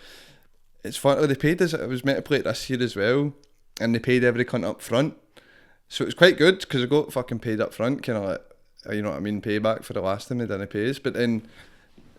it's funny, they paid us. It was meant to play it this year as well, and they paid every cunt up front, so it was quite good because I got fucking paid up front, kind of like, you know what I mean, payback for the last time they didn't pay us. But then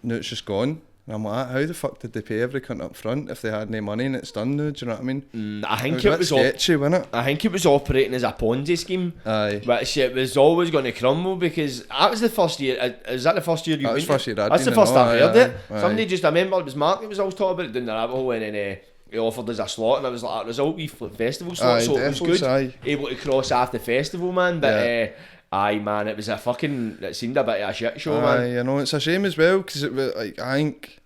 now it's just gone, and I'm like, how the fuck did they pay every cunt up front if they had no money and it's done now? Do you know what I mean? I think it was sketchy, wasn't it? I think it was operating as a Ponzi scheme. Which it was always going to crumble, because that was the first year. Is that the first year you went? That was the first year That's the first I've heard it. Somebody just, I remember it was Mark that was always talking about it down the rabbit hole, and then he offered us a slot, and I was like, a result, we festival slot, so it was good. Able to cross off the festival, man, but aye, man, it was it seemed a bit of a shit show, man. I know, it's a shame as well, because it was like, I think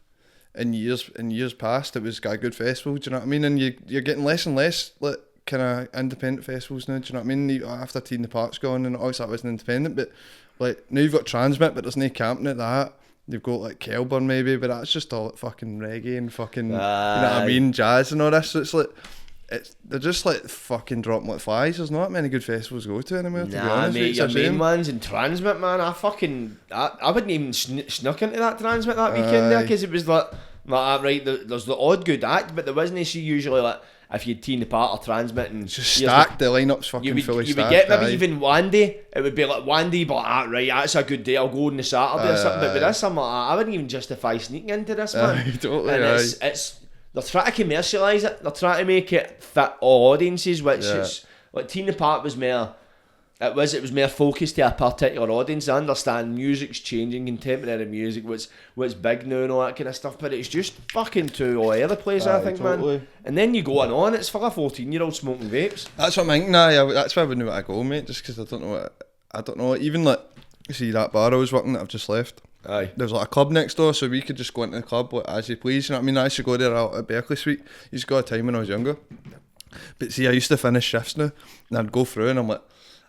in years past it was a good festival, do you know what I mean? And you're getting less and less like kind of independent festivals now, do you know what I mean? After Teen the Park's gone, and obviously that wasn't independent, but like now you've got Transmit, but there's no camping at that. You've got like Kelburn maybe, but that's just all like fucking reggae and fucking, you know what I mean, jazz and all this. So it's like, they're just like fucking dropping like flies. There's not that many good festivals to go to anymore, to be honest. Mate, your main ones in Transmit, man, I wouldn't even snuck into that Transmit that weekend there, because it was like right, there's the odd good act, but there wasn't usually like, if you'd Teen the Part or Transmit, and just stacked, the lineup's fucking fully stacked. You would get maybe even one day, it would be like one day, but right, that's a good day, I'll go on the Saturday or something. But with this, I'm like, I wouldn't even justify sneaking into this, man. Totally, and it's they're trying to commercialise it, they're trying to make it fit all audiences, which is like Teen the Part was more It was more focused to a particular audience. I understand music's changing, contemporary music, what's big now and all that kind of stuff, but it's just fucking too all over the place, I think, totally. man. And then you go on, it's for a 14-year-old smoking vapes. That's what I'm thinking. That's why I wouldn't know where to go, mate. Just because I don't know. Even like, see that bar I was working that I've just left. Aye. There's like a club next door, so we could just go into the club like, as you please. You know what I mean? I used to go there out at Berkeley Suite. Used to go a time when I was younger. But see, I used to finish shifts now, and I'd go through, and I'm like,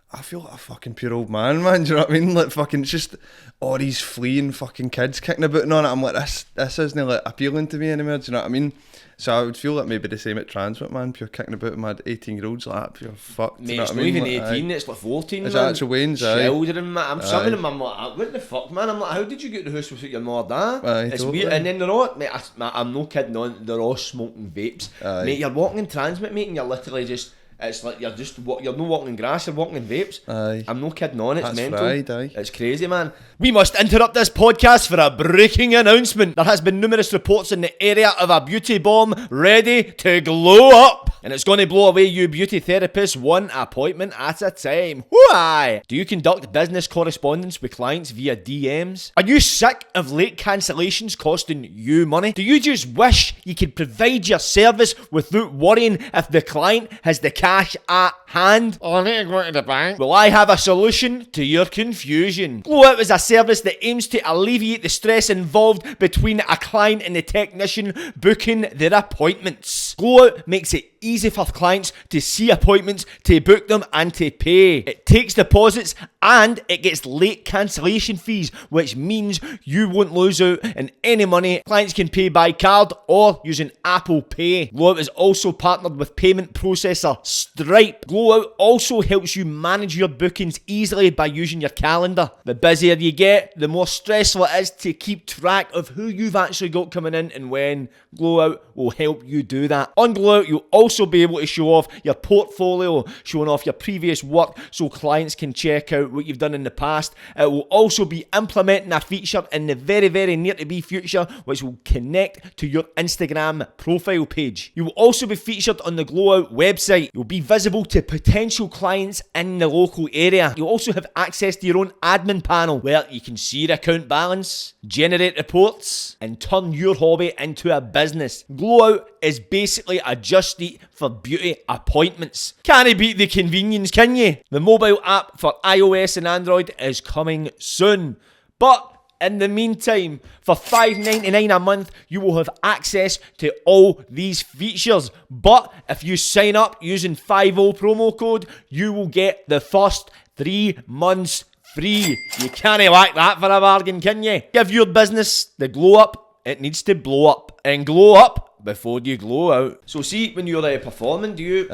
I feel like a fucking pure old man, man. Do you know what I mean? Like fucking, it's just all these fleeing fucking kids kicking about and on it. I'm like, this isn't like appealing to me anymore. Do you know what I mean? So I would feel like maybe the same at Transmit, man. Pure kicking about and mad 18-year-olds like that, pure fucked. Mate, you know it's what not I mean? even Like, 18, it's like 14, Is man. that actual Wayne's? Children, man. Some of them, I'm like, what the fuck, man? I'm like, how did you get to the house without your mother? Aye, It's totally. weird. And then they're all, mate, I'm no kidding on, they're all smoking vapes. Aye. Mate, you're walking in Transmit, mate, and you're literally just, it's like you're not walking in grass, you're walking in vapes. Aye. I'm no kidding on, it's That's mental. fried, aye. It's crazy, man. We must interrupt this podcast for a breaking announcement. There has been numerous reports in the area of a beauty bomb ready to glow up. And it's going to blow away you beauty therapists one appointment at a time. Why? Do you conduct business correspondence with clients via DMs? Are you sick of late cancellations costing you money? Do you just wish you could provide your service without worrying if the client has the cash at hand? Oh, I need to go to the bank. Well, I have a solution to your confusion. Glow Out is a service that aims to alleviate the stress involved between a client and the technician booking their appointments. Glow Out makes it easy for clients to see appointments, to book them and to pay. It takes deposits and it gets late cancellation fees, which means you won't lose out on any money. Clients can pay by card or using Apple Pay. Glow Out is also partnered with payment processor Stripe. Glow Out also helps you manage your bookings easily by using your calendar. The busier you get, the more stressful it is to keep track of who you've actually got coming in and when. Glow Out will help you do that. On Glow Out, you'll also be able to show off your portfolio, showing off your previous work so clients can check out what you've done in the past. It will also be implementing a feature in the very, very near to be future which will connect to your Instagram profile page. You will also be featured on the Glow Out website. You'll be visible to potential clients in the local area. You'll also have access to your own admin panel where you can see your account balance, generate reports, and turn your hobby into a business. Glow Out is basically a Just Eat for beauty appointments. Can't beat the convenience, can you? The mobile app for iOS and Android is coming soon. But in the meantime, for $5.99 a month, you will have access to all these features. But if you sign up using Fivo promo code, you will get the first 3 months free. You can't lack that for a bargain, can you? Give your business the glow up it needs to blow up. And glow up before you glow out. So see, when you're performing, do you...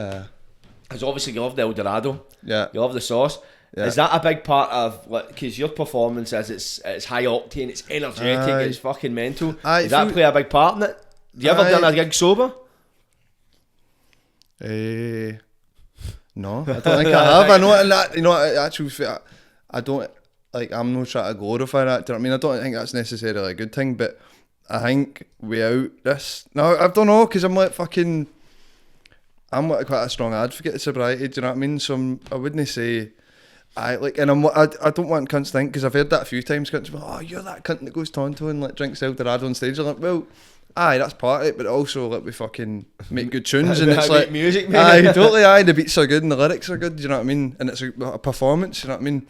Because obviously you love the Eldorado. Yeah. You love the sauce. Yeah. Is that a big part of, because your performance is it's high octane, it's energetic, it's fucking mental. Does that play a big part in it? Have you ever done a gig sober? No, I don't think I have. I know, and that, actually, I don't, I'm not trying to glorify that, do you know what I mean? I don't think that's necessarily a good thing, but I think without this, no, I don't know, because I'm quite a strong advocate of sobriety, do you know what I mean? So I wouldn't say, I don't want cunts to think, because I've heard that a few times, cunts go, oh, you're that cunt that goes Tonto and drinks Eldorado on stage. I'm like, well, aye, that's part of it, but also we fucking make good tunes and it's like music, mate. Aye, totally, the beats are good and the lyrics are good, do you know what I mean? And it's a performance, you know what I mean?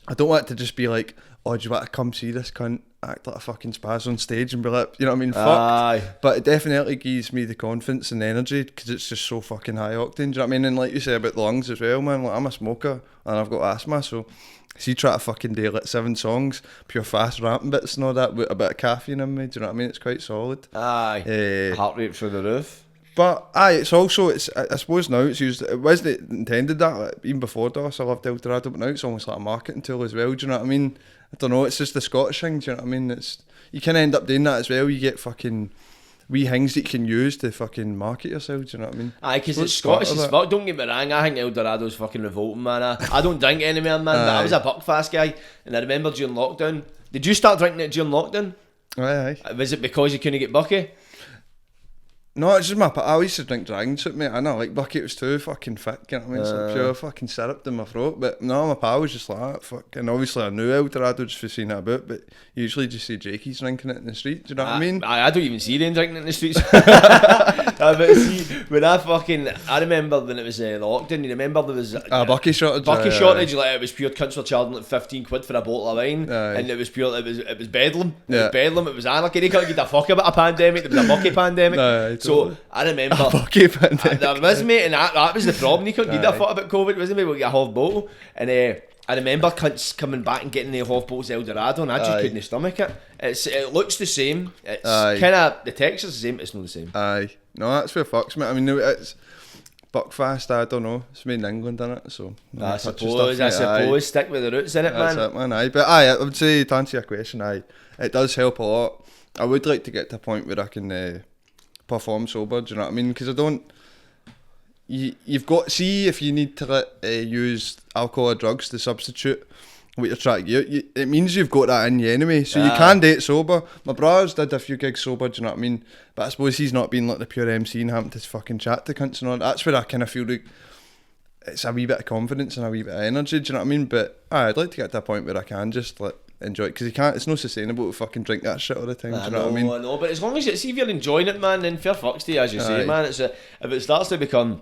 I don't want it to just be like, oh, do you want to come see this cunt act like a fucking spaz on stage and be like, you know what I mean? Fuck. Aye. But it definitely gives me the confidence and the energy because it's just so fucking high octane, do you know what I mean? And like you say about the lungs as well, man, I'm a smoker and I've got asthma, so see, try to fucking do 7 songs, pure fast ramping bits and all that with a bit of caffeine in me, do you know what I mean? It's quite solid. Aye. Heart rate through the roof. But it's also, I suppose now it's used, it wasn't intended that, even before DOSS I loved Eldorado, but now it's almost like a marketing tool as well, do you know what I mean? I don't know, it's just the Scottish thing, do you know what I mean? You can end up doing that as well, you get fucking wee things that you can use to fucking market yourself, do you know what I mean? Aye, because it's Scottish as fuck, don't get me wrong, I think Eldorado's fucking revolting, man. I don't drink anymore, man, but I was a Buckfast guy, and I remember during lockdown, did you start drinking it during lockdown? Aye. Was it because you couldn't get bucky? No, it's just I used to drink dragon soup, mate. I know, like Bucky, it was too fucking thick, you know what I mean? It's like pure fucking syrup in my throat. But no, my pal was just like that, fucking. Obviously, I knew El Dorado just for seeing it about, but usually just see Jakey's drinking it in the street, do you know what I mean? I don't even see them drinking it in the streets. But see, when I remember when it was lockdown, you remember there was a bucky shortage. Bucky shortage, like it was pure cunts were charging like 15 quid for a bottle of wine, and it was pure, it was bedlam. It was bedlam, it was anarchy. They couldn't give a fuck about a pandemic, there was a bucky pandemic. So I remember a bucky pandemic. There was, mate, and that was the problem. You couldn't give a fuck about COVID, wasn't it? We got a half bottle, and I remember cunts coming back and getting the half bottles of El Dorado, and I just couldn't stomach it. It looks the same. It's kind of, the texture's the same, but it's not the same. No, that's where fucks, mate. I mean, it's Buckfast, I don't know. It's made in England, isn't it? So I suppose stick with the roots in it, man. That's it, man. But I would say, to answer your question, it does help a lot. I would like to get to a point where I can perform sober, do you know what I mean? Because I don't... You've got... See, if you need to use alcohol or drugs to substitute what you're trying to get, it means you've got that in you anyway. So you can date sober. My brothers did a few gigs sober, do you know what I mean? But I suppose he's not been like the pure MC and having to fucking chat to cunts and all. That's where I kind of feel like it's a wee bit of confidence and a wee bit of energy, do you know what I mean? But I'd like to get to a point where I can just like enjoy it, because you can't, it's not sustainable to fucking drink that shit all the time, do you know what I mean? I know, but as long as see if you're enjoying it, man, then fair fucks to you, as you say, man. If it starts to become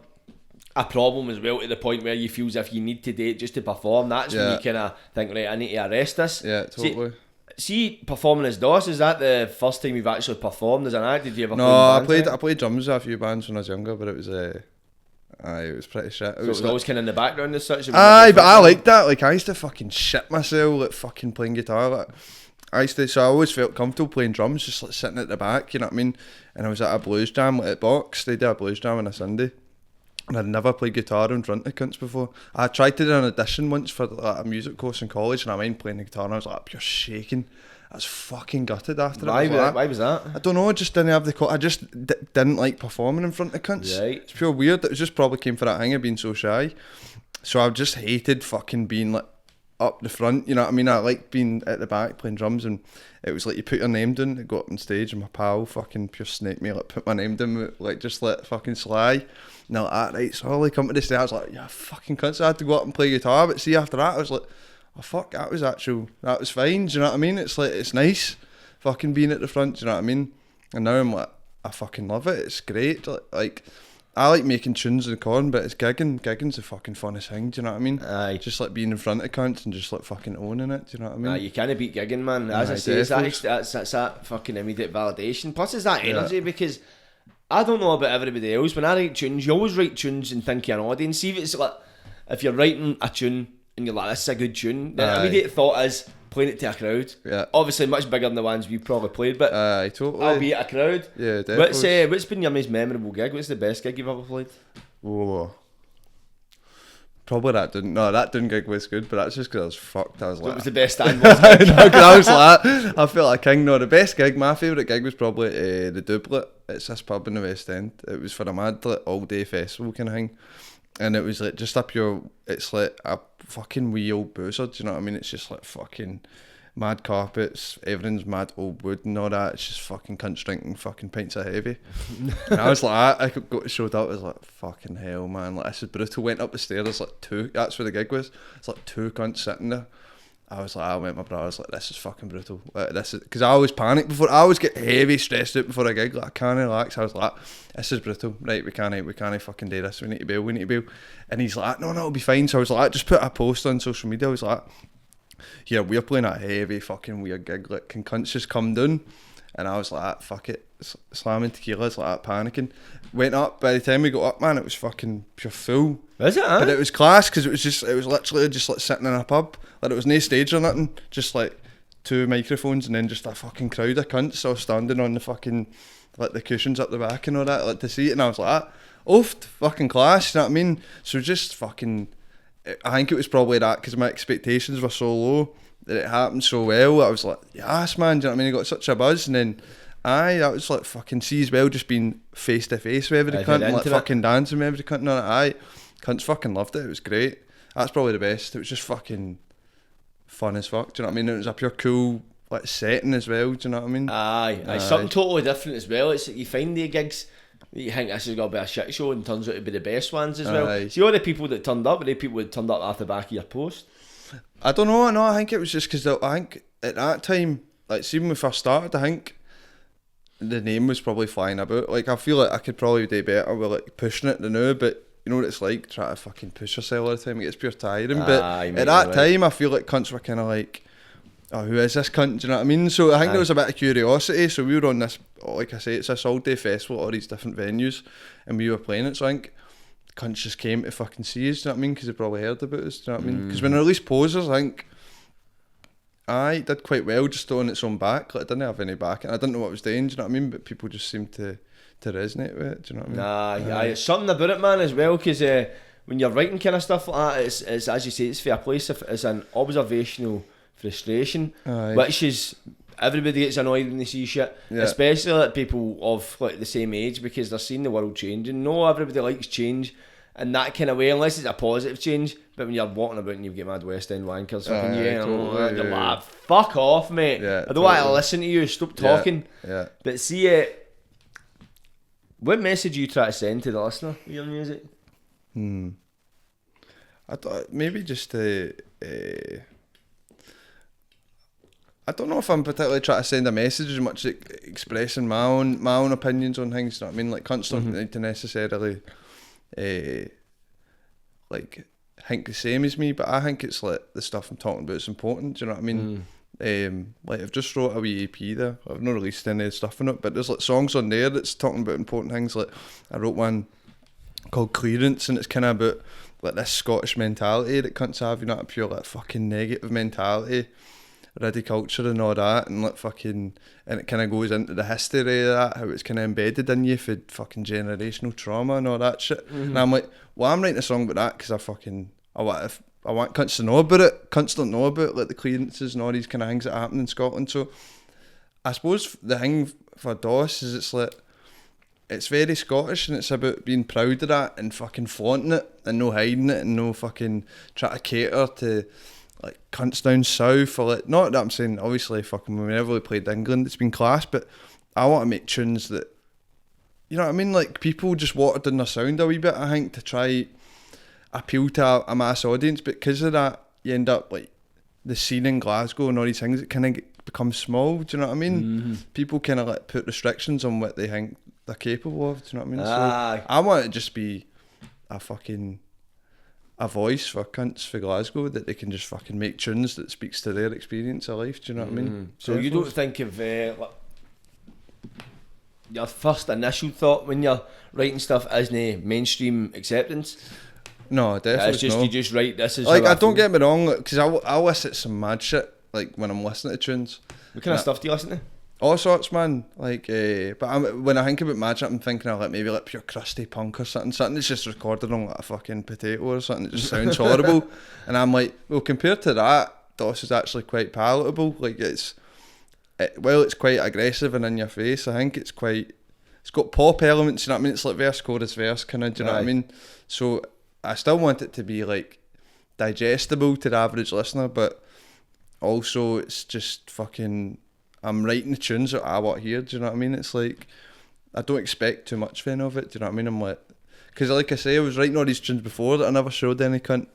a problem as well, to the point where you feel as if you need to date just to perform, that's when you kind of think, right, I need to arrest this. Yeah, totally. See, performing as DOSS, is that the first time you've actually performed as an act? Did you ever play I played drums with a few bands when I was younger, but it was it was pretty shit. It was always kind of in the background as such. But I liked that. Like, I used to fucking shit myself, like fucking playing guitar. Like, so I always felt comfortable playing drums, just like sitting at the back, you know what I mean? And I was at a blues jam at Box. They did a blues jam on a Sunday. And I'd never played guitar in front of cunts before. I tried to do an audition once for like, a music course in college, and I mind playing the guitar, and I was like, you're shaking. I was fucking gutted after it. Why was that? I don't know, I just didn't have I just didn't like performing in front of cunts. Right. It's pure weird. It was just probably came for that thing of being so shy. So I just hated fucking being like up the front, you know what I mean? I liked being at the back playing drums, and it was like you put your name down, I got up on stage, and my pal fucking pure snaked me, like put my name down, like just let fucking sly. Now that right, so I come to the stage, I was like, yeah, fucking cunts, I had to go up and play guitar. But see, after that I was like, oh fuck, that was fine, do you know what I mean? It's like, it's nice fucking being at the front, do you know what I mean? And now I'm like, I fucking love it, it's great. Like I like making tunes and corn, but it's gigging. Gigging's the fucking funnest thing, do you know what I mean? Aye. Just like being in front of cunts and just like fucking owning it, do you know what I mean? Aye, you can't beat gigging, man. As I say, that's that fucking immediate validation. Plus it's that energy, because I don't know about everybody else, when I write tunes, you always write tunes and think you're an audience. See if it's like, if you're writing a tune and you're like, this is a good tune, the immediate thought is playing it to a crowd. Yeah. Obviously much bigger than the ones we've probably played, but totally. I'll be at a crowd. Yeah, definitely. What's been your most memorable gig? What's the best gig you've ever played? Whoa. Probably that didn't gig was good, but that's just because I was fucked. I was like, it was the best stand was no, because I was like, I felt like a king. No, the best gig, my favourite gig was probably the Doublet. It's this pub in the West End. It was for a mad like, all day festival kind of thing, and it was like just up your. It's like a fucking wee old boozer. Do you know what I mean? It's just like fucking mad carpets, everything's mad old wood and all that. It's just fucking cunts drinking fucking pints of heavy. And I was like, I showed up, I was like, fucking hell, man, like this is brutal. Went up the stairs, there's like two, that's where the gig was, it's like two cunts sitting there. I was like, I went with my brother, I was like, this is fucking brutal. Like, this is, because I always panic before, I always get heavy, stressed out before a gig, like I can't relax. I was like, this is brutal, right, we can't fucking do this, we need to bail. And he's like, no, it'll be fine. So I was like, just put a post on social media, I was like, yeah, we're playing a heavy fucking weird gig, like, can cunts just come down? And I was like, fuck it, slamming tequilas, like that, panicking. Went up, by the time we got up, man, it was fucking pure full. Was it, huh? But it was class, because it was literally just like sitting in a pub, like it was no stage or nothing, just like two microphones and then just a fucking crowd of cunts all standing on the fucking, like the cushions up the back and all that, like to see it, and I was like, oofed, fucking class, you know what I mean? So just fucking, I think it was probably that, because my expectations were so low that it happened so well. I was like, yes, man, do you know what I mean? I got such a buzz, and then that was like fucking see as well, just being face to face with every cunt, and like fucking dancing with every cunt and all that. Cunts fucking loved it. It was great. That's probably the best. It was just fucking fun as fuck. Do you know what I mean? It was a pure cool like setting as well. Do you know what I mean? Aye. Something totally different as well. It's you find the gigs. you think this is going to be a shit show and turns out to be the best ones as well. Aye. See all the people that turned up, were they people that turned up off the back of your post? I don't know. No, I think it was just because I think at that time, like, see when we first started, I think the name was probably flying about. Like, I feel like I could probably do better with like pushing it than now, but you know what it's like, try to fucking push yourself all the time, it gets pure tiring. But at that time, I feel like cunts were kind of like, oh, who is this cunt? Do you know what I mean? So I think there was a bit of curiosity. So we were on this, like I say, it's this all-day festival at all these different venues, and we were playing it. So I think cunts just came to fucking see us. Do you know what I mean? Because they probably heard about us. Do you know what I mean? Because when I released Posers, I think I did quite well just on its own back. Like, I didn't have any back, and I didn't know what I was doing. Do you know what I mean? But people just seemed to resonate with it. Do you know what I mean? It's something about it, man, as well. Because when you're writing kind of stuff like that, it's as you say, it's for a place. It's an observational frustration, which is everybody gets annoyed when they see shit, especially like people of like the same age, because they're seeing the world changing. No, everybody likes change in that kind of way, unless it's a positive change. But when you're walking about and you get mad West End wankers fucking you're like, fuck off, mate. I don't want to listen to you, stop talking. But see, what message you try to send to the listener with your music? I thought maybe just to I don't know if I'm particularly trying to send a message as much as expressing my own opinions on things. You know what I mean? Like, cunts don't need to necessarily like think the same as me, but I think it's like the stuff I'm talking about is important. Do you know what I mean? Like, I've just wrote a wee EP there. I've not released any stuff on it, but there's like songs on there that's talking about important things. Like, I wrote one called Clearance, and it's kind of about like this Scottish mentality that cunts have, you know, a pure like fucking negative mentality, riddy culture and all that, and like fucking, and it kind of goes into the history of that, how it's kind of embedded in you for fucking generational trauma and all that shit. And I'm like, well, I'm writing a song about that because I want cunts to know about it. Cunts don't know about like the clearances and all these kind of things that happen in Scotland. So I suppose the thing for DOSS is it's like, it's very Scottish, and it's about being proud of that and fucking flaunting it and no hiding it and no fucking trying to cater to like cunts down south, or like, not that I'm saying obviously fucking whenever we played England it's been class, but I want to make tunes that, you know what I mean, like people just watered in their sound a wee bit, I think, to try appeal to a mass audience, but because of that you end up like the scene in Glasgow and all these things, it kind of becomes small. Do you know what I mean? People kind of like put restrictions on what they think they're capable of. Do you know what I mean? So I want it to just be a voice for cunts for Glasgow, that they can just fucking make tunes that speaks to their experience of life. Do you know what I mean? So you don't think of like, your first initial thought when you're writing stuff isn't mainstream acceptance? No, definitely it's just no. You just write, this is like, how I don't get me wrong, because I listen to some mad shit like when I'm listening to tunes. What kind of stuff do you listen to? All sorts, man. Like, but when I think about mad shit, I'm thinking of like maybe like pure crusty punk or something that's just recorded on like a fucking potato or something that just sounds horrible. And I'm like, well, compared to that, DOSS is actually quite palatable. Like, it's quite aggressive and in your face. I think it's got pop elements. You know what I mean? It's like verse, chorus, verse kind of. Do you know what I mean? So I still want it to be like digestible to the average listener, but also it's just fucking, I'm writing the tunes that I want to hear. Do you know what I mean? It's like, I don't expect too much of it. Do you know what I mean? I'm like, because like I say, I was writing all these tunes before that I never showed any cunt,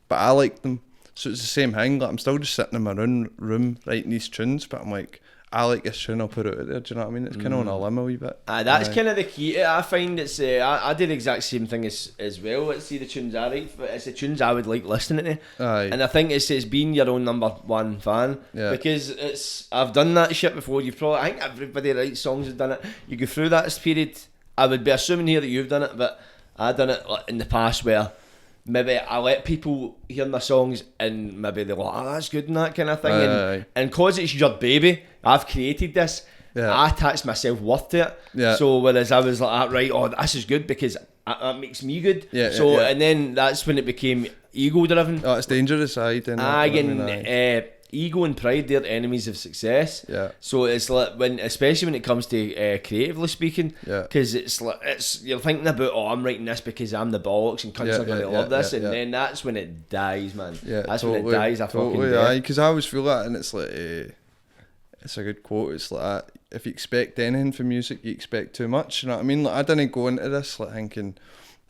but I liked them. So it's the same thing. Like, I'm still just sitting in my room writing these tunes, but I'm like, I like this tune, I'll put it out there. Do you know what I mean? It's kind of on a limb a wee bit. That's kind of the key to it. I find it's I did the exact same thing as well. Let's see the tunes I write, but it's the tunes I would like listening to. And I think it's being your own number one fan, because I've done that shit before. I think everybody that writes songs has done it. You go through that period. I would be assuming here that you've done it, but I've done it in the past where maybe I let people hear my songs and maybe they're like, oh, that's good and that kind of thing. And cause it's your baby, I've created this, I attached myself worth to it. So whereas I was like, right, oh, this is good because that makes me good. And then that's when it became ego driven. Oh, it's dangerous side. Ego and pride, they're enemies of success. So it's like, especially when it comes to creatively speaking, because it's like, you're thinking about, oh, I'm writing this because I'm the bollocks and cunts are going to love this, and then that's when it dies, man. That's totally, when it dies. I fucking die. Because I always feel that, and it's like, it's a good quote. It's like, if you expect anything from music, you expect too much. You know what I mean? Like, I didn't go into this like thinking,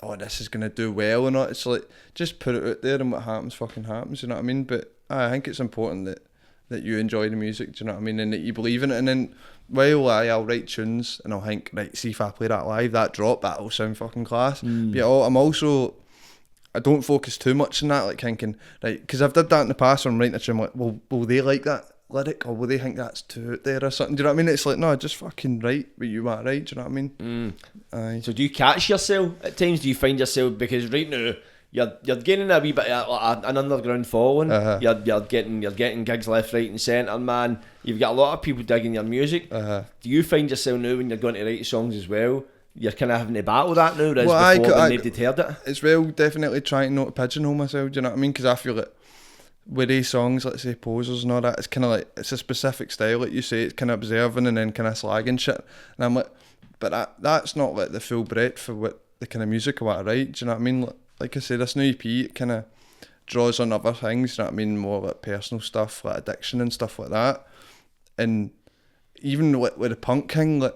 oh, this is gonna do well or not. It's like, just put it out there and what happens fucking happens. You know what I mean? But I think it's important that you enjoy the music. Do you know what I mean? And that you believe in it. And then while I'll write tunes and I'll think, right, see if I play that live, that drop, that'll sound fucking class. But I'm also, I don't focus too much on that, like thinking, right, because I've did that in the past when I'm writing a tune, like, well, will they like that lyric, or will they think that's too out there or something? Do you know what I mean? It's like, no, just fucking write what you want to write. Do you know what I mean? Aye. So do you catch yourself at times? Do you find yourself, because right now you're gaining a wee bit of an underground following. You're getting gigs left, right, and centre, man. You've got a lot of people digging your music. Do you find yourself now when you're going to write songs as well, you're kind of having to battle that now, whereas before when they'd heard it? As well, definitely trying not to pigeonhole myself. Do you know what I mean? Because I feel like with these songs, let's say Posers and all that, it's kind of like, it's a specific style, like you say, it's kind of observing and then kind of slagging shit. And I'm like, but that's not like the full breadth for what the kind of music I want to write. Do you know what I mean? Like I say, this new EP, it kind of draws on other things. Do you know what I mean? More like personal stuff, like addiction and stuff like that. And even with the punk thing, like,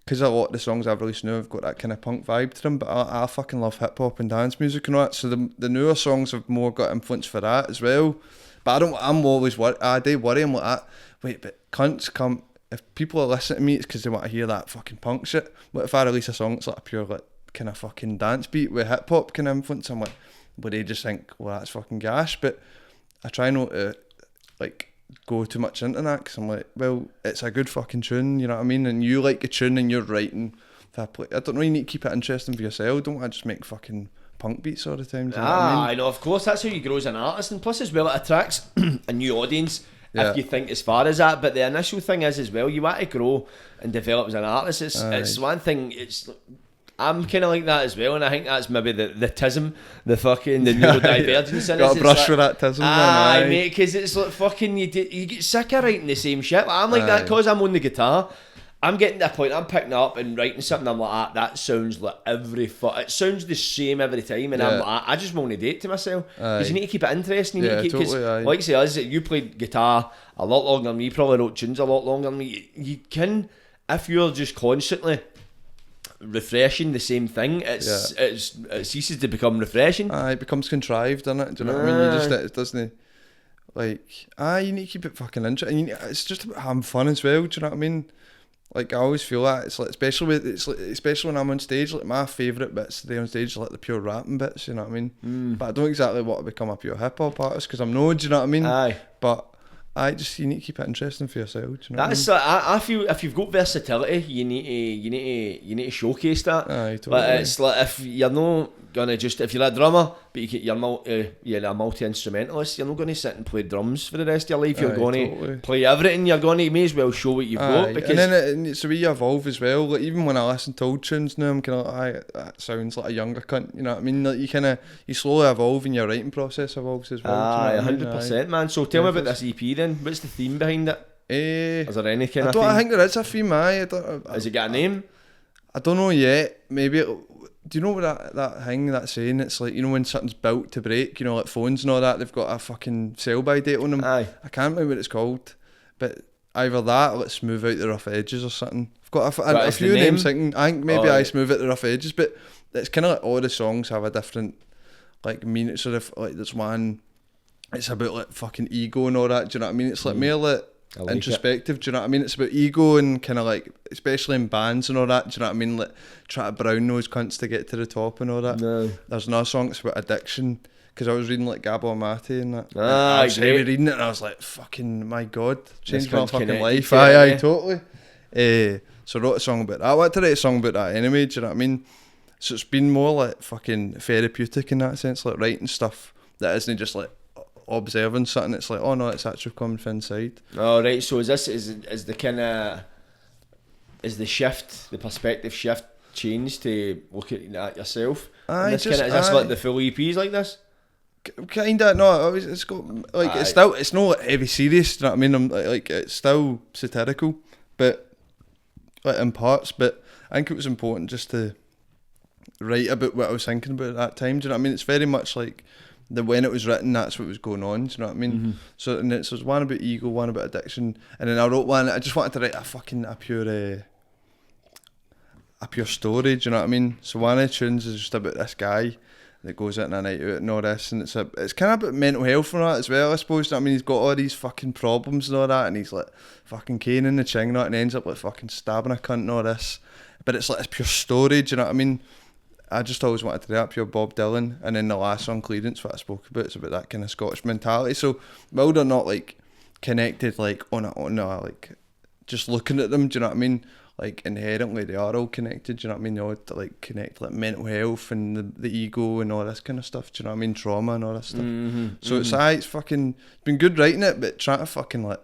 because a lot of the songs I've released now have got that kind of punk vibe to them, but I fucking love hip hop and dance music and all that. So the newer songs have more got influence for that as well. But I'm always worried. I do worry. I'm like that. Wait, but cunts come. If people are listening to me, it's because they want to hear that fucking punk shit. What if I release a song that's like a pure like kind of fucking dance beat with hip hop kind of influence? I'm like, would they just think, well, that's fucking gash? But I try not to like go too much into that, because I'm like, well, it's a good fucking tune, you know what I mean? And you like a tune and you're writing. I don't know, you need to keep it interesting for yourself. Don't want to just make fucking punk beats all the time. Do you know what I mean? I know, of course, that's how you grow as an artist, and plus as well, it attracts a new audience. If you think as far as that, but the initial thing is as well, you want to grow and develop as an artist. It's one thing. I'm kind of like that as well, and I think that's maybe the tism, the neurodivergence. Got a brush for that tism, aye, mate, because it's like fucking you get sick of writing the same shit. I'm like that because I'm on the guitar. I'm getting to a point, I'm picking up and writing something, I'm like, that sounds like it sounds the same every time, and I'm like, I just want to do it to myself, because you need to keep it interesting. You need to keep, totally, like say us, you played guitar a lot longer than me, probably wrote tunes a lot longer than me. You can, if you're just constantly refreshing the same thing, it ceases to become refreshing. It becomes contrived, doesn't it? Do you know what I mean? It doesn't, like, you need to keep it fucking interesting. It's just about having fun as well. Do you know what I mean? Like, I always feel that it's like, especially when I'm on stage, like my favourite bits today on stage are like the pure rapping bits. You know what I mean? But I don't exactly want to become a pure hip hop artist, because I'm no. Do you know what I mean? But you need to keep it interesting for yourself. Do you know what I feel if you've got versatility, you need to showcase that. Totally. But it's like, if you're not gonna if you're a drummer, but you're a multi-instrumentalist, you're not gonna sit and play drums for the rest of your life. You're gonna play everything. You're gonna may as well show what you've got. Because, and then it's the way you evolve as well. Like, even when I listen to old tunes now, I'm kind of like, that sounds like a younger cunt. You know what I mean? Like, you slowly evolve, and your writing process evolves as well. 100%, man. So tell me about this EP then. What's the theme behind it? Is there any kind of theme? I think there is a theme. Has it got a name? I don't know yet. Maybe do you know what that thing, that saying? It's like, you know, when something's built to break, you know, like phones and all that, they've got a fucking sell-by date on them. I can't remember what it's called, but either that or like smooth out the rough edges or something. I've got a few names thinking. I think maybe I smooth out the rough edges, but it's kind of like all the songs have a different, like, meaning. Sort of like, there's one, it's about like fucking ego and all that. Do you know what I mean? It's like more like introspective. Do you know what I mean? It's about ego and kind of like, especially in bands and all that. Do you know what I mean? Like, try to brown those cunts to get to the top and all that. There's another song that's about addiction, because I was reading like Gabor Mate and that. I was reading it and I was like, fucking, my god, changed my fucking life. Totally. So I wrote a song about that. I wanted to write a song about that anyway. Do you know what I mean? So it's been more like fucking therapeutic in that sense, like writing stuff that isn't just like observing something. It's like, oh no, it's actually coming from inside. Oh right, so is the kind of, is the shift, the perspective shift changed to look at yourself? Is this like the full EPs like this? Kinda, no. It's got like, it's not like heavy serious. Do you know what I mean? I'm like it's still satirical, but like in parts. But I think it was important just to write about what I was thinking about at that time. Do you know what I mean? It's very much like when it was written, that's what was going on. Do you know what I mean? So and there's one about ego, one about addiction, and then I wrote one. I just wanted to write a pure story. Do you know what I mean? So one of the tunes is just about this guy that goes out on a night out and all this, and it's kind of about mental health and all that as well, I suppose. You know what I mean? He's got all these fucking problems and all that, and he's like fucking caning the ching and all that, and ends up like fucking stabbing a cunt and all this. But it's like this pure story. Do you know what I mean? I just always wanted to do that, pure Bob Dylan. And then the last song, Clearance, what I spoke about, it's about that kind of Scottish mentality. So while they're not like connected, like on a like just looking at them, do you know what I mean? Like inherently they are all connected, do you know what I mean? They all like connect like mental health and the ego and all this kind of stuff, do you know what I mean? Trauma and all this stuff. So it's fucking, it's been good writing it, but trying to fucking like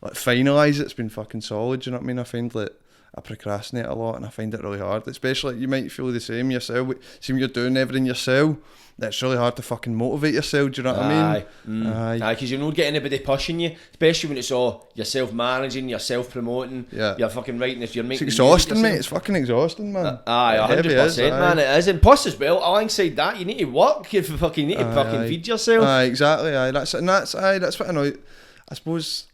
finalise it's been fucking solid, do you know what I mean? I find like I procrastinate a lot and I find it really hard, especially you might feel the same yourself. See when you're doing everything yourself, it's really hard to fucking motivate yourself, do you know what I mean? Aye, because you're not getting anybody pushing you, especially when it's all you're self-managing, you're self-promoting, you're fucking writing if you're making it's exhausting, mate, it's fucking exhausting, man. 100%, man, it is. And plus as well, alongside that, you need to work, you fucking need to fucking feed yourself. Exactly, that's what I know. I suppose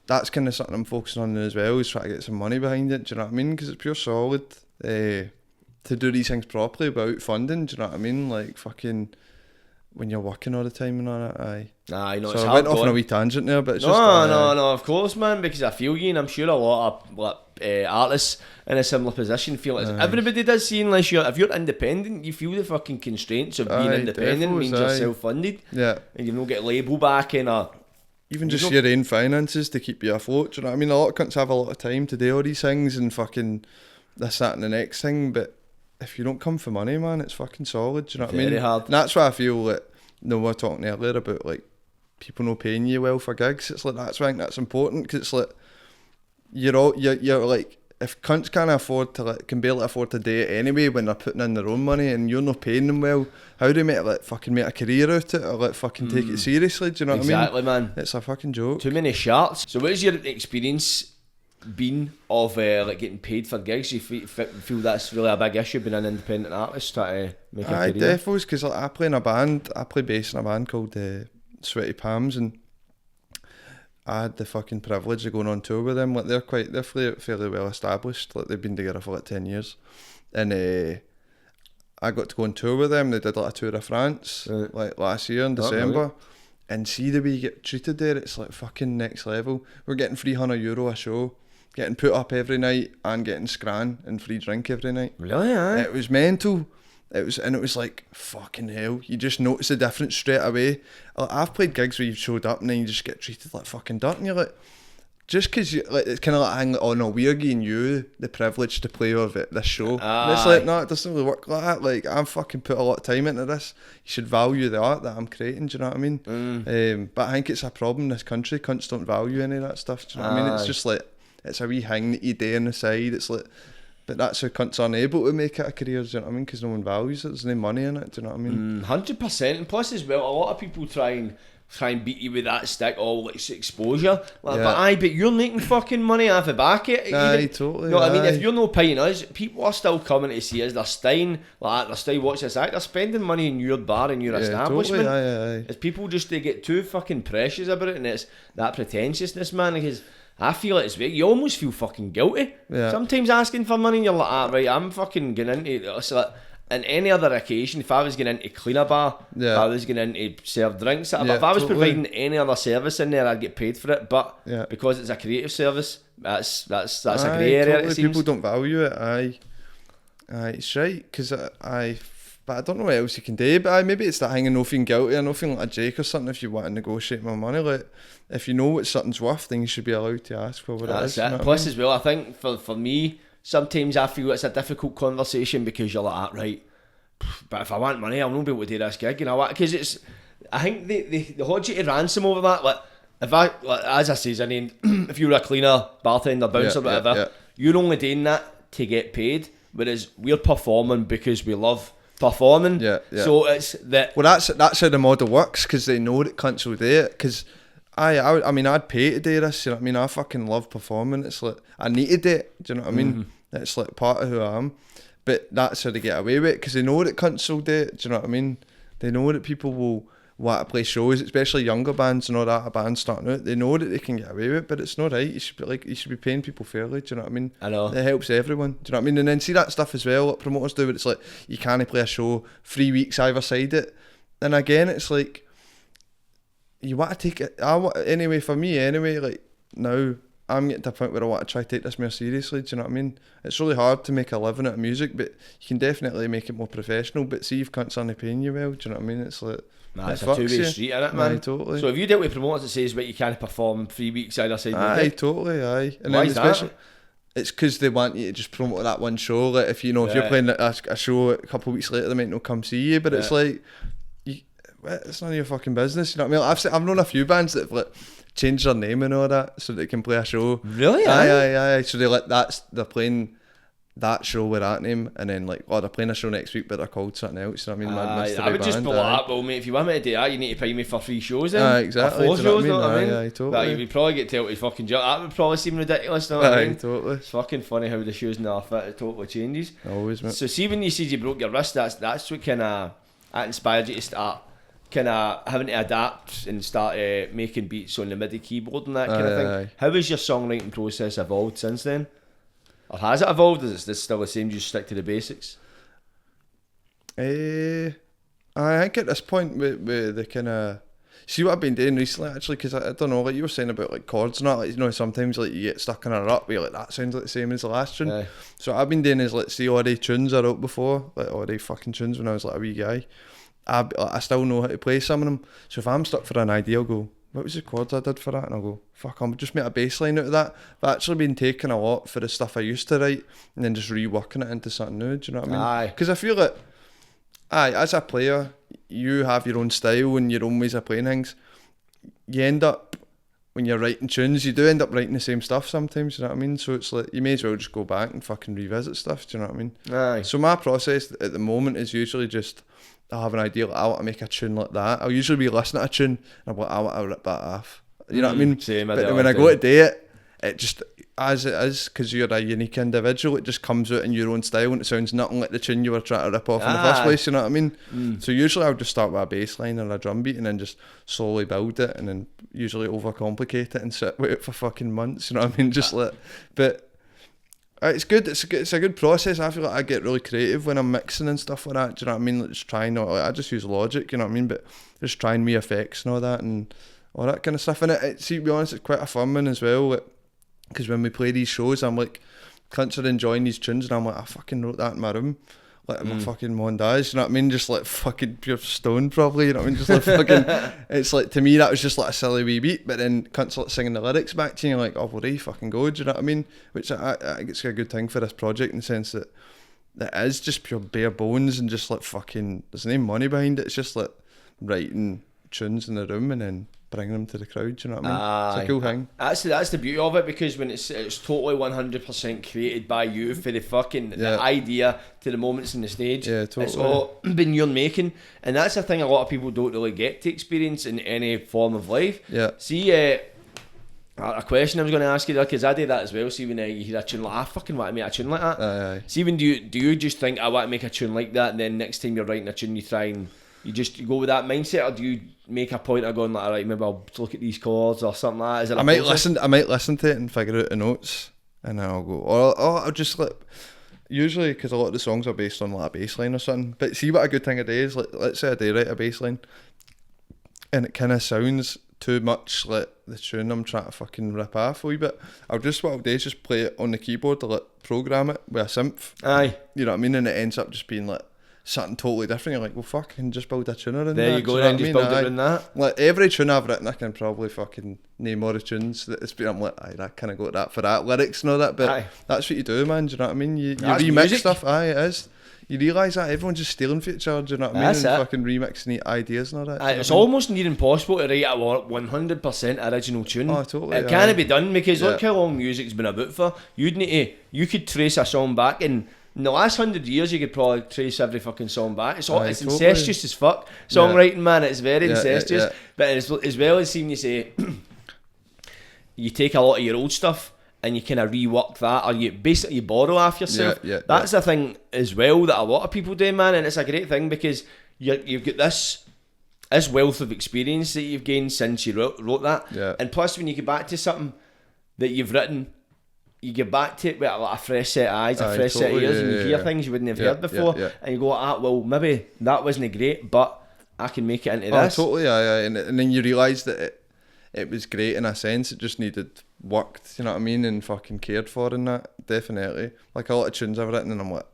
that's kind of something I'm focusing on as well, is trying to get some money behind it, do you know what I mean? Because it's pure solid to do these things properly without funding, do you know what I mean? Like fucking when you're working all the time and all that, Aye, no, so it's I hard went off going. on a wee tangent there, but it's No, of course, man, because I feel you, and I'm sure a lot of artists in a similar position feel it. Everybody does, see, unless if you're independent, you feel the fucking constraints of being independent means you're self-funded, and you don't get label backing or even just your own finances to keep you afloat, do you know what I mean? A lot of cunts have a lot of time to do all these things and fucking this, that and the next thing, but if you don't come for money, man, it's fucking solid, do you know what I mean? Very hard. And that's why I feel like, we were talking earlier about like people not paying you well for gigs. It's like, that's why I think that's important, because it's like you're like, if cunts can barely afford to do it anyway when they're putting in their own money and you're not paying them well, how do they fucking make a career out of it, or like fucking take it seriously, do you know what I mean? Exactly, man. It's a fucking joke. Too many sharks. So what has your experience been of like getting paid for gigs? You feel that's really a big issue being an independent artist trying to make a career? Defos, because like, I play bass in a band called Sweaty Palms, and I had the fucking privilege of going on tour with them. Like they're fairly well established. Like they've been together for like 10 years, and I got to go on tour with them. They did like a tour of France like last year in December. Really? And see the way you get treated there, it's like fucking next level. We're getting €300 a show, getting put up every night, and getting scran and free drink every night. Really? Aye. It was mental. It was like fucking hell. You just notice the difference straight away. I've played gigs where you've showed up and then you just get treated like fucking dirt, and you're like, just because you like, it's kind of like hang like, oh no, we're giving you the privilege to play with it this show. And it's like, no, it doesn't really work like that. Like, I'm fucking put a lot of time into this. You should value the art that I'm creating, do you know what I mean? But I think it's a problem in this country. Cunts don't value any of that stuff, do you know what I mean? It's just like, it's a wee thing that you do on the side. It's like, but that's how cunts aren't able to make it a career, do you know what I mean? Because no one values it. There's no money in it, do you know what I mean? 100%. And plus as well, a lot of people try and beat you with that stick, like exposure. Like, but you're making fucking money off the back of it. Aye, totally. You know what I mean? If you're not paying us, people are still coming to see us. They're staying, they're still watching us act. They're spending money in your bar and your establishment. Totally. Aye. It's people just, they get too fucking precious about it, and it's that pretentiousness, man. Because I feel like you almost feel fucking guilty. Yeah. Sometimes asking for money and you're like, right, I'm fucking getting into it. So, on any other occasion, if I was getting into clean a bar, if I was getting into serve drinks, if I was providing any other service in there, I'd get paid for it. But because it's a creative service, that's a grey area. Totally. It seems. People don't value it. Aye, it's right. Because but I don't know what else you can do. But maybe it's that hanging no feeling guilty, or no feeling like a Jake or something. If you want to negotiate my money, like if you know what something's worth, then you should be allowed to ask for what it is. That's it. Plus, as well, I think for me, sometimes I feel it's a difficult conversation because you're like, right, but if I want money, I'll not be able to do this gig, you know what? Because I think they hold you to ransom over that. Like, as I say, if you're a cleaner, bartender, bouncer, whatever, you're only doing that to get paid, whereas we're performing because we love performing. So it's that. Well, that's how the model works, because they know that cunts will do it. Because I mean, I'd pay to do this. You know what I mean? I fucking love performing. It's like I need to do it. Do you know what I mean? It's like part of who I am. But that's how they get away with it, because they know that cunts will do it. Do you know what I mean? They know that people will want to play shows, especially younger bands and all that, bands starting out. They know that they can get away with it, but it's not right. You should be paying people fairly. Do you know what I mean? I know. It helps everyone. Do you know what I mean? And then see that stuff as well, what promoters do, where it's like you can't play a show 3 weeks either side it. And again, it's like you want to take it. For me, like now I'm getting to a point where I want to try to take this more seriously. Do you know what I mean? It's really hard to make a living out of music, but you can definitely make it more professional. But see if cunts aren't paying you well, do you know what I mean? It's like, it's a two-way street, isn't it, man? Aye, totally. So if you dealt with promoters that says but you can't perform 3 weeks either side, aye, totally, aye. And why is that? It's because they want you to just promote that one show. Like if you're playing a show a couple of weeks later, they might not come see you. But it's like, it's none of your fucking business. You know what I mean? I've known a few bands that have like changed their name and all that so they can play a show. Really? Aye. So they're playing that show with that name, and then like, they're playing a show next week, but they're called something else. You know what I mean? I would just be like, well, mate, if you want me to do that, you need to pay me for 3 shows then. Aye, exactly. Or 4 shows, know what I mean? Aye, totally. That you would probably get told to fucking jump. That would probably seem ridiculous, know what I mean? Totally. It's fucking funny how the shoes and the fit, it totally changes. Always, mate. So see when you said you broke your wrist, that's what kind of that inspired you to start kind of having to adapt and start making beats on the MIDI keyboard and that kind of thing. Aye. How has your songwriting process evolved since then? Or has it evolved? Is it still the same? Just stick to the basics? I think at this point with the kind of see what I've been doing recently actually, because I don't know, like you were saying about like chords and that, like, you know, sometimes like you get stuck in a rut where you're like, that sounds like the same as the last tune. Aye. So what I've been doing is like, see all the tunes I wrote before, like all the fucking tunes when I was like a wee guy, I still know how to play some of them. So if I'm stuck for an idea, I'll go, what was the chords I did for that? And I'll go, fuck, I'll just make a bass line out of that. I've actually been taking a lot for the stuff I used to write and then just reworking it into something new, do you know what I mean? Aye. Because I feel like, as a player, you have your own style and your own ways of playing things. You end up, when you're writing tunes, you do end up writing the same stuff sometimes, you know what I mean? So it's like, you may as well just go back and fucking revisit stuff, do you know what I mean? Aye. So my process at the moment is usually just, I have an idea, like, I want to make a tune like that. I'll usually be listening to a tune and I'm like, I want to rip that off. You know what I mean? Same, but when I go to do it, it just, as it is, because you're a unique individual, it just comes out in your own style and it sounds nothing like the tune you were trying to rip off in the first place, you know what I mean? So usually I'll just start with a bass line or a drum beat and then just slowly build it and then usually overcomplicate it and sit with it for fucking months, you know what I mean? Just like, but it's good, it's a good process. I feel like I get really creative when I'm mixing and stuff like that, do you know what I mean? Like just trying, like, I just use Logic, you know what I mean? But just trying me effects and all that and all that kind of stuff. And see, to be honest, it's quite a fun one as well, because when we play these shows, I'm like, cunts are enjoying these tunes and I'm like, I fucking wrote that in my room, like my fucking montage, you know what I mean? Just like fucking pure stone probably, you know what I mean? Just like fucking, it's like, to me that was just like a silly wee beat, but then cunts are like singing the lyrics back to you and you're like, oh, well, there you fucking go, do you know what I mean? Which I think it's a good thing for this project in the sense that it is just pure bare bones and just like fucking, there's no money behind it, it's just like writing tunes in the room and then bring them to the crowd, you know what I mean? It's a cool thing. That's the beauty of it, because when it's totally 100% created by you, for the fucking the idea to the moments in the stage. Yeah, totally. It's all been your making, and that's the thing a lot of people don't really get to experience in any form of life. Yeah. See, a question I was going to ask you there, because I did that as well. See, when you hear a tune like, I fucking want to make a tune like that. Aye. See, when do you just think, I want to make a tune like that, and then next time you're writing a tune, you try and you just go with that mindset, or do you make a point of going like, alright, maybe I'll look at these chords or something like that? I might listen to it and figure out the notes, and then I'll go, or I'll just like, usually because a lot of the songs are based on like a bass line or something. But see what a good thing I do is, like, let's say I do write a bass line, and it kind of sounds too much like the tune I'm trying to fucking rip off a wee bit. What I'll do is just play it on the keyboard, to like program it with a synth. Aye. You know what I mean? And it ends up just being like something totally different. You're like, well, fuck, I can just build a tuner in there. There you go, then just build it in that. Like every tune I've written, I can probably fucking name all the tunes that it's been. I'm like, aye, that kind of got that for that lyrics and all that. But aye, that's what you do, man. Do you know what I mean? You remix stuff. Aye, it is. You realise that everyone's just stealing from each other. Do you know what I mean? That's and it. Fucking remixing ideas and all that. Aye, it's almost near impossible to write a 100% original tune. Oh, totally. It can't be done, because look how long music's been about for. You could trace a song back, and in the last 100 years you could probably trace every fucking song back. It's totally incestuous as fuck. Songwriting, man, it's very incestuous. But as well as seeing you say, you take a lot of your old stuff and you kind of rework that, or you basically borrow off yourself. That's the thing as well that a lot of people do, man, and it's a great thing, because you've got this wealth of experience that you've gained since you wrote that. Yeah. And plus, when you get back to something that you've written, you get back to it with a fresh set of eyes, a fresh set of ears, and you hear things you wouldn't have heard before, and you go, well, maybe that wasn't great, but I can make it into this. Totally, and then you realise that it was great in a sense, it just needed worked, you know what I mean, and fucking cared for and that, definitely. Like a lot of tunes I've written and I'm like,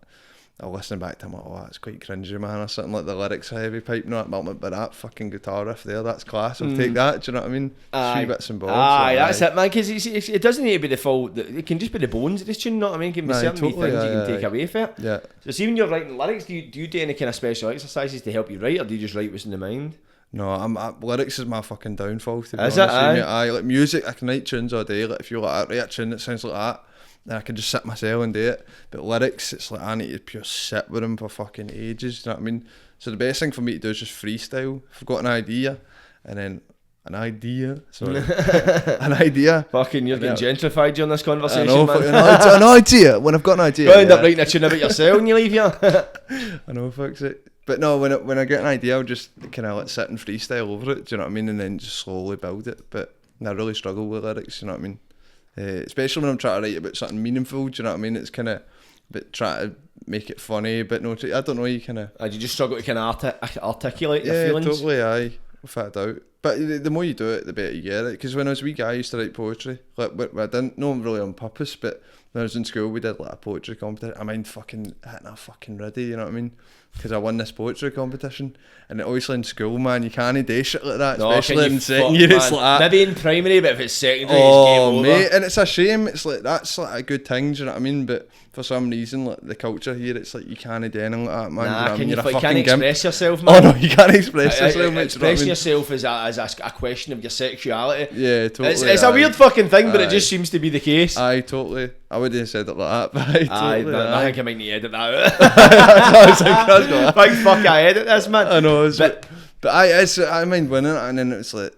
I'll listen back to them, like, that's quite cringy, man, or something like the lyrics are heavy pipe, but that fucking guitar riff there, that's class, I'll take that, do you know what I mean? Three bits and bobs. That's it, man, because it doesn't need to be the full, it can just be the bones of this tune, you know what I mean? It can be certain things you can take away from it. Yeah. So see, when you're writing lyrics, do you do any kind of special exercises to help you write, or do you just write what's in the mind? No, lyrics is my fucking downfall, to be honest. Is it? Aye, like music, I can write tunes all day, like if you like write a tune that sounds like that, then I can just sit myself and do it. But lyrics, it's like I need to pure sit with them for fucking ages, do you know what I mean? So the best thing for me to do is just freestyle. If I've got an idea, and then an idea. Fucking, you're getting gentrified during this conversation, I know, man. an idea. When I've got an idea, you end up writing a tune about yourself when you leave here. I know, fuck's it. But no, when I get an idea, I'll just kind of like sit and freestyle over it, do you know what I mean? And then just slowly build it. But I really struggle with lyrics, you know what I mean? Especially when I'm trying to write about something meaningful, do you know what I mean? It's kind of, but try to make it funny, but no, I don't know, you kind of... You just struggle to kind of articulate your feelings? feelings? Yeah, totally, aye, without a doubt. But the more you do it, the better you get it. Because when I was a wee guy, I used to write poetry. Like, I didn't know really on purpose, but when I was in school, we did like a poetry competition. I mind fucking hitting a fucking ready, you know what I mean? Because I won this poetry competition. And obviously in school, man, you can't do shit like that, especially in second year. It's like that. Maybe in primary, but if it's secondary, it's game over. Mate, and it's a shame. It's like, that's like a good thing, do you know what I mean? But for some reason, like the culture here, it's like you can't do anything like that, man. Nah, you know, you can't express yourself, man. Oh no, you can't express yourself, mate. Expressing yourself is a question of your sexuality. Yeah, totally. It's a weird fucking thing, but it just seems to be the case. Aye, totally. I wouldn't have said it like that, but I think I might need to edit that out. Thank fuck I edit this, man. I know, but I mind winning it, and then it's like,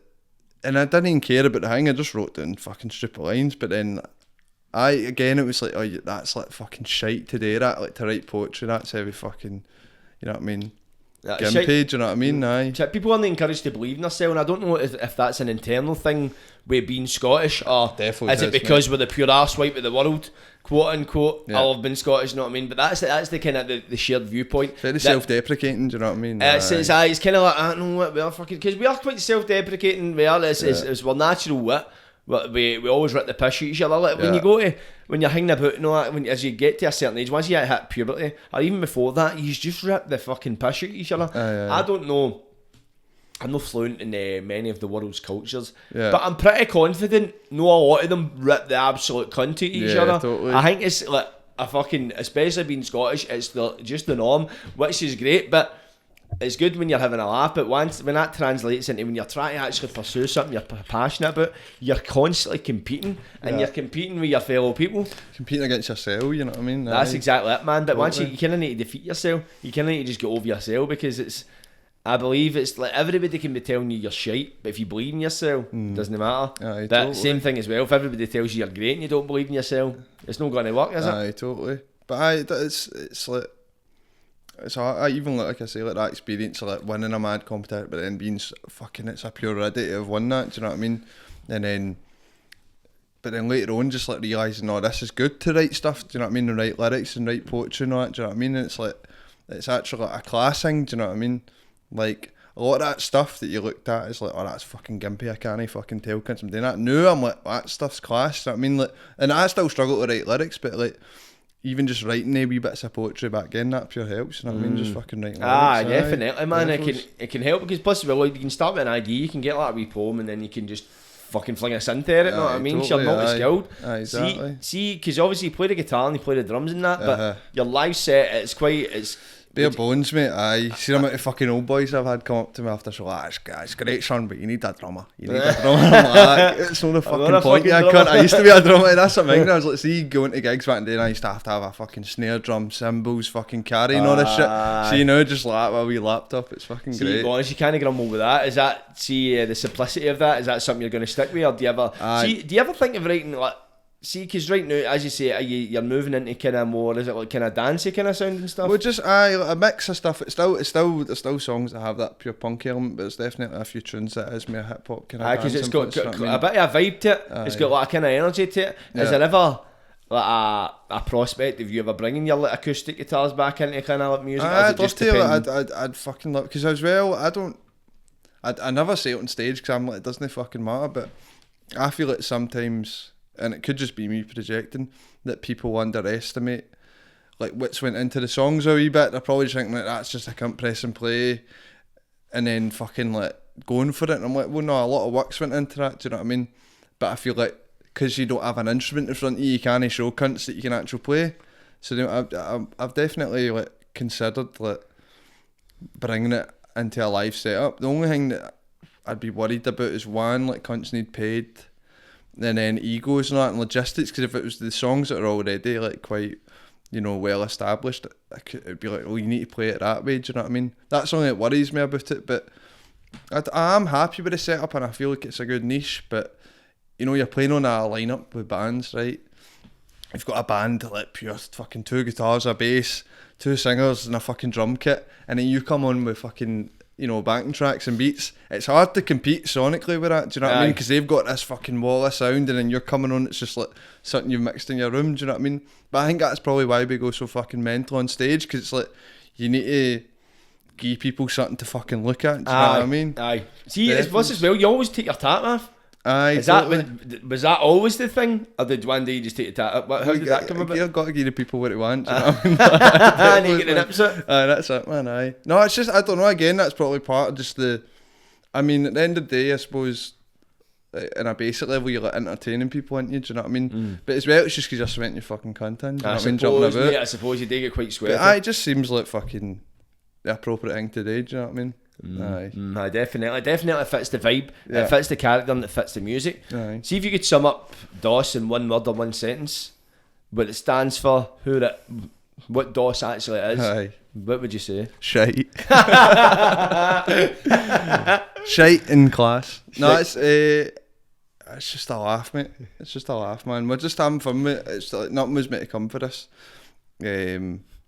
and I didn't even care about the thing, I just wrote down fucking stupid lines, but then it was like, oh, that's like fucking shite to do that, like to write poetry, that's heavy fucking, you know what I mean? Gimpy, do you know what I mean? Aye. People aren't encouraged to believe in themselves, and I don't know if that's an internal thing with being Scottish, or is it because we're the pure arsewipe of the world, quote unquote. I'll have been Scottish, you know what I mean? But that's the kind of the shared viewpoint. Very self-deprecating, do you know what I mean? It's kind of like, I don't know what we are fucking, because we are quite self-deprecating. We are. It's we're natural wit. We always rip the piss at each other. Like when you're hanging about, as you get to a certain age, once you hit puberty, or even before that, you just rip the fucking piss at each other. I don't know. I'm not fluent in many of the world's cultures, but I'm pretty confident. A lot of them rip the absolute cunt at each other. Totally. I think it's like a fucking, especially being Scottish, it's just the norm, which is great. But it's good when you're having a laugh, but when that translates into when you're trying to actually pursue something you're passionate about, you're constantly competing, and you're competing with your fellow people. Competing against yourself, you know what I mean? That's exactly it, man. But once you kind of need to defeat yourself, you kind of need to just get over yourself, because I believe it's like everybody can be telling you you're shite, but if you believe in yourself, it doesn't matter. Aye, that totally. Same thing as well, if everybody tells you you're great and you don't believe in yourself, it's not going to work, is it? Aye, totally. But it's like, so I even like I say, like that experience of like winning a mad competition, but then being fucking, it's a pure ready to have won that, do you know what I mean? And then, but then later on, just like realising, oh, this is good to write stuff, do you know what I mean? And write lyrics and write poetry and all that, do you know what I mean? And it's like, it's actually like a class thing, do you know what I mean? Like, a lot of that stuff that you looked at is like, oh, that's fucking gimpy, I can't fucking tell kids I'm doing that. Now I'm like, that stuff's class, do you know what I mean? Like, and I still struggle to write lyrics, but like, even just writing wee bits of poetry back then, that pure helps, you know what I mean? Just fucking writing lyrics. Definitely, man. It can help, because plus, well, you can start with an idea, you can get like a wee poem, and then you can just fucking fling a synth at it, you know what I mean? Totally, you're multi-skilled. Exactly. See, because obviously you play the guitar and you play the drums and that, but your live set, it's bare bones, mate. Aye, see the amount of fucking old boys I've had come up to me after show, it's great, son, but you need a drummer. I'm like, it's not the fucking point, yeah, cunt. I used to be a drummer, that's what I mean. I was like, see, going to gigs back in the day, and I used to have a fucking snare drum, cymbals, fucking carrying all this shit. See, now just like that with a wee laptop, it's fucking great. To be honest, you can't grumble with that. Is that, the simplicity of that, is that something you're going to stick with, or do you ever think of writing like See, because right now, as you say, you're moving into kind of more, is it like kind of dancey kind of sound and stuff? Well, just a mix of stuff. There's still songs that have that pure punk element, but there's definitely a few tunes that is more hip hop kind of. Because it's got a bit of a vibe to it. It's got like a kind of energy to it. Is there ever like a prospect of you ever bringing your like acoustic guitars back into kind of like music? I'd love to. I'd fucking love, because as well, I never say it on stage because I'm like, it doesn't fucking matter, but I feel like sometimes, and it could just be me projecting, that people underestimate like what's went into the songs a wee bit. They're probably just thinking like, that's just I can't press and play and then fucking like going for it, and I'm like, well no, a lot of work's went into that, do you know what I mean? But I feel like because you don't have an instrument in front of you, you can't show cunts that you can actually play. So you know, I've definitely like considered like bringing it into a live setup. The only thing that I'd be worried about is one, like cunts need paid, and then egos and that, and logistics, because if it was the songs that are already like quite, you know, well established, it'd be like, well, you need to play it that way, do you know what I mean? That's only that worries me about it, but I am happy with the setup and I feel like it's a good niche. But you know, you're playing on a lineup with bands, right? You've got a band like pure fucking 2 guitars, a bass, 2 singers and a fucking drum kit, and then you come on with fucking, you know, backing tracks and beats. It's hard to compete sonically with that, do you know what I mean? Because they've got this fucking wall of sound, and then you're coming on, it's just like something you've mixed in your room, do you know what I mean? But I think that's probably why we go so fucking mental on stage, because it's like, you need to give people something to fucking look at, do you know what I mean? Aye. See, it's plus as well, you always take your tat off. Aye, was that always the thing, or did one day you just take the tat off? How did that come about? You've got to give the people what they want, do you know what I mean? And you get the nips it. Aye, that's it, man, aye. No, it's just, I don't know, again, that's probably part of just the, I mean, at the end of the day, I suppose, in a basic level, you're like entertaining people, aren't you, do you know what I mean? But as well, it's just because you're spending your fucking content, do you know what I mean, jumping about. I suppose you do get quite sweaty. But it just seems like fucking the appropriate thing to do, do you know what I mean? Aye, definitely fits the vibe. It fits the character and it fits the music. Aye. See if you could sum up DOSS in one word or one sentence, what it stands for, what DOSS actually is. Aye. What would you say? Shite. Shite in class. No, it's just a laugh, mate. It's just a laugh, man. We're just having fun with it. It's like nothing was meant to come for us.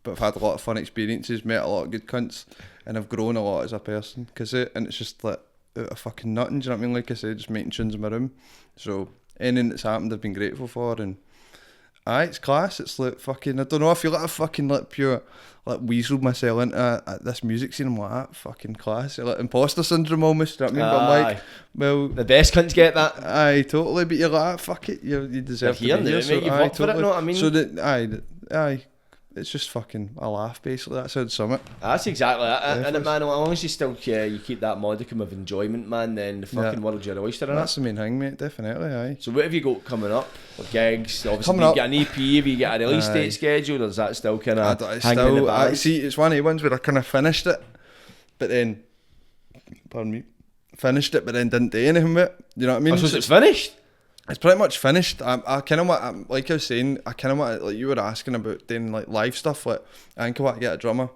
But I've had a lot of fun experiences, met a lot of good cunts, and I've grown a lot as a person because it, and it's just like out of fucking nothing, do you know what I mean? Like I said, just making tunes in my room. So anything that's happened, I've been grateful for, and it's class. It's like fucking, I don't know, I feel like I fucking like pure like weaseled myself into this music scene. I'm like, that fucking class, like imposter syndrome almost, do you know what I mean? But I'm like, well, the best cunts get that. Aye, totally. But you're like, fuck it, you deserve to be here. So, you've worked for it, know what I mean? So that, aye. It's just fucking a laugh, basically. That's how I'd sum it. That's exactly it. And man, as long as you still you keep that modicum of enjoyment, man, then the fucking world's your oyster, innit? That's the main thing, mate. Definitely, aye. So what have you got coming up? Or gigs? Obviously, have you got an EP? Have you got a release date scheduled? Or is that still kind of hanging in the balance? See, it's one of the ones where I kind of finished it, but then, pardon me, finished it, but then didn't do anything with it. You know what I mean? So it's finished? It's pretty much finished. I kind of want, like I was saying, I kind of want, like you were asking about doing like live stuff. Like I think I want to get a drummer.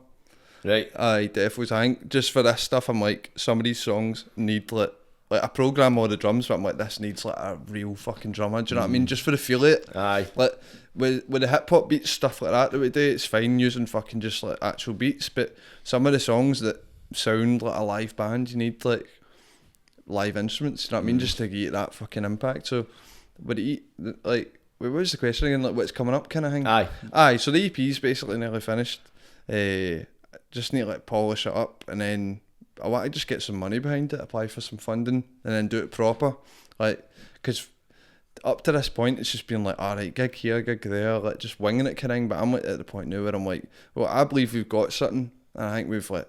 Right. Aye, definitely. I think just for this stuff, I'm like, some of these songs need like I program all the drums, but I'm like, this needs like a real fucking drummer. Do you know what I mean? Just for the feel of it. Aye. Like with the hip hop beats, stuff like that we do, it's fine using fucking just like actual beats, but some of the songs that sound like a live band, you need like live instruments, you know what I mean, just to get that fucking impact. So would it like, what was the question again, like what's coming up kind of thing? Aye, so the EP's basically nearly finished. Just need to like polish it up, and then I want to just get some money behind it, apply for some funding, and then do it proper, like, because up to this point it's just been like, alright, gig here, gig there, like just winging it kind of thing. But I'm like at the point now where I'm like, well, I believe we've got something, and I think we've like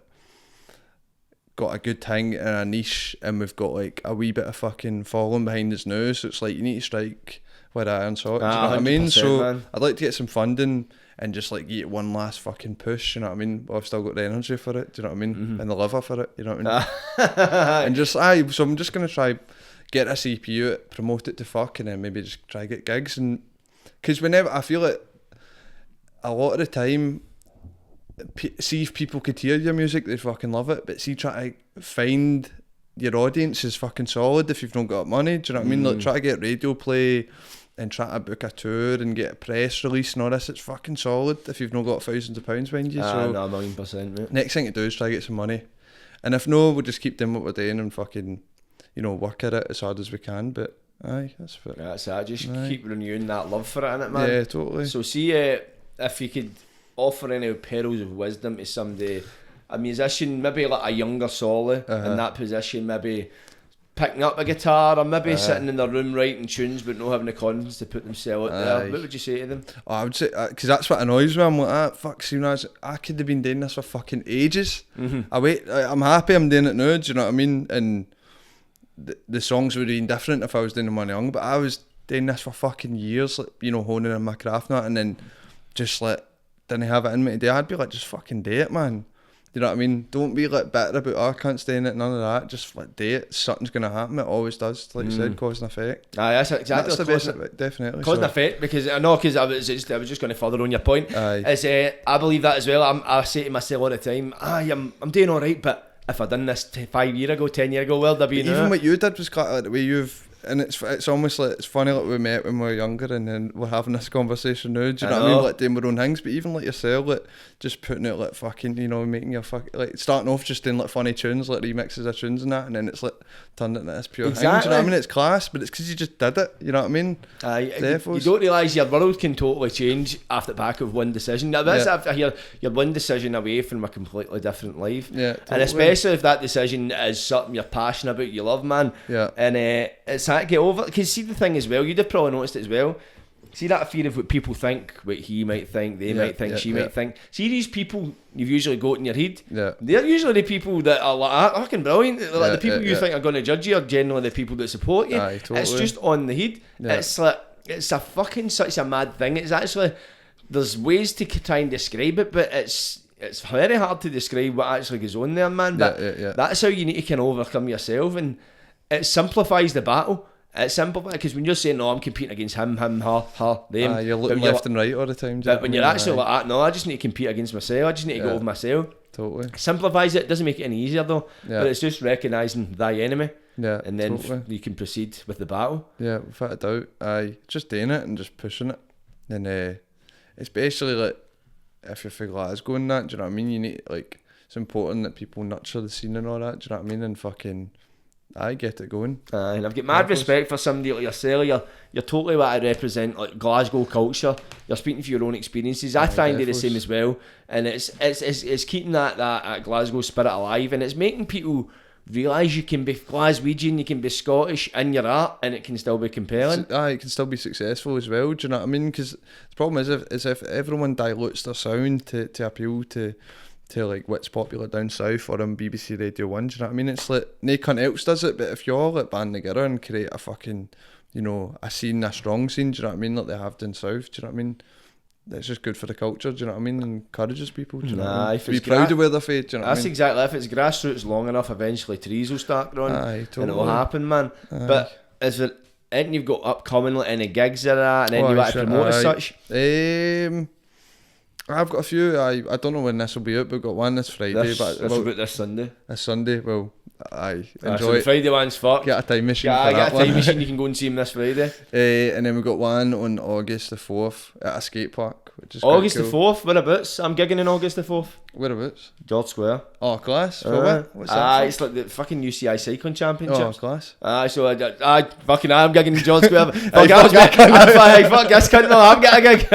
got a good thing in a niche, and we've got like a wee bit of fucking following behind us now, so it's like you need to strike where the iron's hot, do you know what I mean? So man, I'd like to get some funding and just like get one last fucking push, you know what I mean? Well, I've still got the energy for it, do you know what I mean? And the liver for it, you know what I mean? And just, so I'm just going to try get this EP out, promote it to fuck, and then maybe just try get gigs. And because whenever, I feel like a lot of the time, see if people could hear your music, they fucking love it, but see, try to find your audience is fucking solid if you've not got money, do you know what I mean? Like, try to get radio play, and trying to book a tour and get a press release and all this, it's fucking solid if you've not got thousands of pounds behind you. So no, 1,000,000%, mate. next thing to do is try to get some money, and if no, we'll just keep doing what we're doing and fucking, you know, work at it as hard as we can. But aye, that's it. That's it. Just keep renewing that love for it, innit, man? Yeah, totally. So see, if you could offer any pearls of wisdom to somebody, a musician, maybe like a younger solo in that position, maybe picking up a guitar or maybe sitting in their room writing tunes but not having the confidence to put themselves out there, what would you say to them? Oh, I would say, because that's what annoys me. I'm like, fuck, see, I could have been doing this for fucking ages. I'm happy I'm doing it now, do you know what I mean? And the songs would have been different if I was doing them when young, but I was doing this for fucking years, like, you know, honing in my craft and that, and then just like, didn't have it in me to do. I'd be like, just fucking do it, man. You know what I mean? Don't be like bitter about, I can't stay in it, none of that. Just like do it. Something's going to happen. It always does. Like you said, cause and effect. Aye, that's exactly. That's the best, definitely. Cause and effect, because I know, because I was just going to further on your point. Is I believe that as well. I say to myself all the time, I'm doing all right, but if I'd done this 5 years ago, 10 years ago, where'd I be now? Even what you did was kind of like the way you've, and it's almost like, it's funny, like we met when we were younger and then we're having this conversation now, do you know what I mean, like doing our own things, but even like yourself, like just putting out like fucking, you know, making your fucking, like starting off just doing like funny tunes, like remixes of tunes and that, and then it's like turned into this pure thing, do you know what I mean? It's class, but it's because you just did it, you know what I mean? You don't realise your world can totally change after the back of one decision. Now that's after you're one decision away from a completely different life, totally. And especially if that decision is something you're passionate about, you love, man, and it's hard to get over, because see the thing as well, you'd have probably noticed it as well, see that fear of what people think, what he might think, they might think, she might think. See these people you've usually got in your head, they're usually the people that are like fucking brilliant, like the people you think are going to judge you are generally the people that support you. Totally. It's just on the head. It's like, it's a fucking such a mad thing. It's actually, there's ways to try and describe it, but it's very hard to describe what actually goes on there, man. But that's how you need to kind of overcome yourself, and it simplifies the battle. It's simple, because when you're saying, no, I'm competing against him, her, them. You're looking left and right all the time. But when you're actually like, no, I just need to compete against myself. I just need to go over myself. Totally. Simplifies it. Doesn't make it any easier though. But it's just recognising thy enemy. And then you can proceed with the battle. Yeah, without a doubt. Just doing it and just pushing it. And it's basically like, if you feel like it's going that, do you know what I mean? You need, like, it's important that people nurture the scene and all that, do you know what I mean? And fucking, I get it going. And I've got mad respect for somebody like yourself. You're totally what I represent, like Glasgow culture. You're speaking for your own experiences. I try and do the same as well. And it's keeping that Glasgow spirit alive, and it's making people realise you can be Glaswegian, you can be Scottish in your art, and it can still be compelling. It can still be successful as well, do you know what I mean? Because the problem is if everyone dilutes their sound to appeal to like what's popular down south or on BBC Radio 1, do you know what I mean? It's like, no cunt else does it, but if you all like band together and create a fucking, you know, a scene, a strong scene, do you know what I mean, like they have down south, do you know what I mean? It's just good for the culture, do you know what I mean? And encourages people, do you know what I mean? To be proud of where they're from, do you know what I mean? That's exactly, if it's grassroots long enough, eventually trees will start growing. Totally. And it'll happen, man. But is it anything you've got upcoming, like any gigs or that, and then you want to promote as such? I've got a few. I don't know when this will be out, but we've got one this Friday. This about this Sunday. This Sunday, well, enjoy it. Friday one's fucked. Get a time machine for that get a time one. machine, you can go and see him this Friday. And then we've got one on August the 4th at a skate park, which is August cool. the 4th, whereabouts? I'm gigging in August the 4th. Whereabouts? George Square. Oh, class. For what? What's that for? It's like the fucking UCI Cycling Championships. Oh, class. So I'm gigging in George Square. Fuck this cunt, no, I'm getting a gig.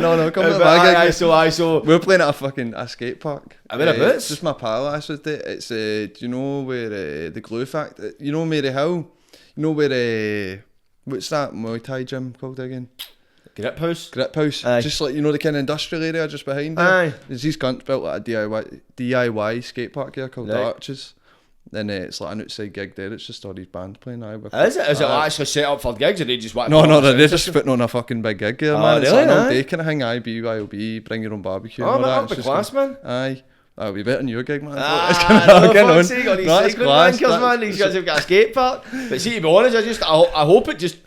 No, come to my gig. So we're playing at a skate park. Whereabouts? It's just my pal last with it. It's do you know where the Glue Factory, you know Mary Hill? You know where what's that Muay Thai gym called again? Grip House. Aye. Just like, you know, the kind of industrial area just behind there. There's these cunts built like a DIY skate park here called the Arches. Then it's like an outside gig there. It's just all these bands playing. Is it actually set up for gigs, or they just want? No, they're just putting on a fucking big gig here, man. Really? It's like an all day kind of thing. BYOB, bring your own barbecue. Oh, and all that'll be class, man. Aye. That'll be better than your gig, man. Fuck's sake, on these cycling wankers, man. These guys have got a skate park. But see, to be honest, I hope it just,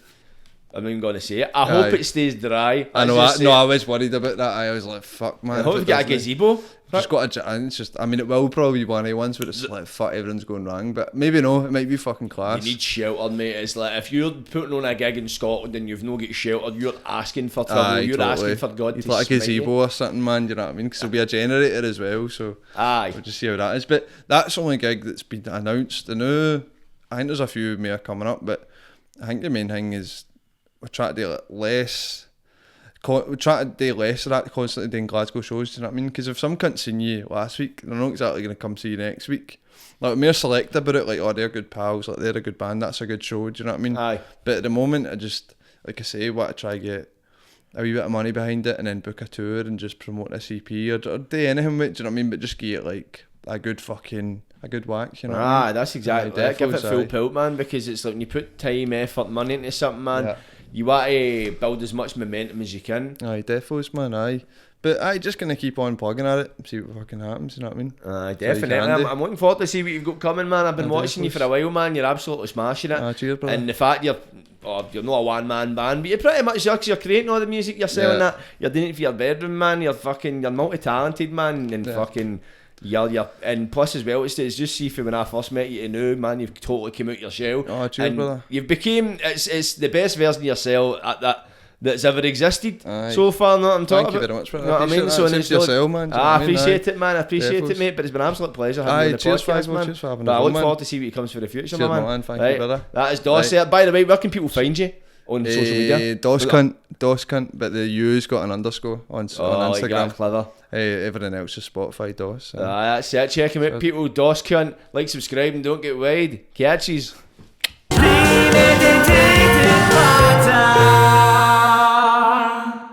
I'm not even going to say it, I hope it stays dry. I know, I was worried about that. I was like, fuck, man. I hope we get a gazebo. Just got and it's just, I mean, it will probably be one of the ones where it's like, fuck, everyone's going wrong, but maybe no, it might be fucking class. You need shelter, mate. It's like, if you're putting on a gig in Scotland and you've no got shelter, you're asking for trouble. You're asking for God You'd to like a smite gazebo you. or something, man, you know what I mean? Because there'll be a generator as well, so Aye. we'll just see how that is. But that's the only gig that's been announced. I think there's a few more coming up, but I think the main thing is we're trying to do less. We try to do less of that, constantly doing Glasgow shows, do you know what I mean? Because if some cunt seen you last week, they're not exactly going to come see you next week. Like, we're selective about it, like, oh, they're good pals, like, they're a good band, that's a good show, do you know what I mean? Aye. But at the moment, I just, like I say, want to try get a wee bit of money behind it and then book a tour and just promote this EP or do anything with it, do you know what I mean? But just get, like, a good whack, you know what I mean? That's exactly it. Give it full pelt, man, because it's like when you put time, effort, money into something, man, you want to build as much momentum as you can. Aye, defos, man, aye. But I just gonna keep on plugging at it, see what fucking happens, you know what I mean? Aye, definitely. I'm looking forward to see what you've got coming, man. I've been watching you for a while, man. You're absolutely smashing it. Cheers, brother. And the fact you're not a one-man band, but you're pretty much, because you're creating all the music, you're selling that. You're doing it for your bedroom, man. You're multi-talented, man, and fucking... Yeah, and plus as well, it's just see for when I first met you to now, man, you've totally come out your shell. Oh, cheers, and brother. You've became, it's the best version of yourself that's ever existed so far. Know what I'm talking about? Thank you very much, brother. Know what I mean? So it's yourself, man. I appreciate it, man. I appreciate it, mate. But it's been an absolute pleasure having you on the podcast, man. Cheers for having but I look man. forward to see what comes for the future, cheers, man. Thank you, brother. That is DOSS. By the way, where can people find you? On social media? DOSS cunt, but the U's got an underscore on Instagram. Like clever. Everything else is Spotify, DOSS. That's it. Check him out, people. DOSS cunt. Like, subscribe, and don't get wide. Catches.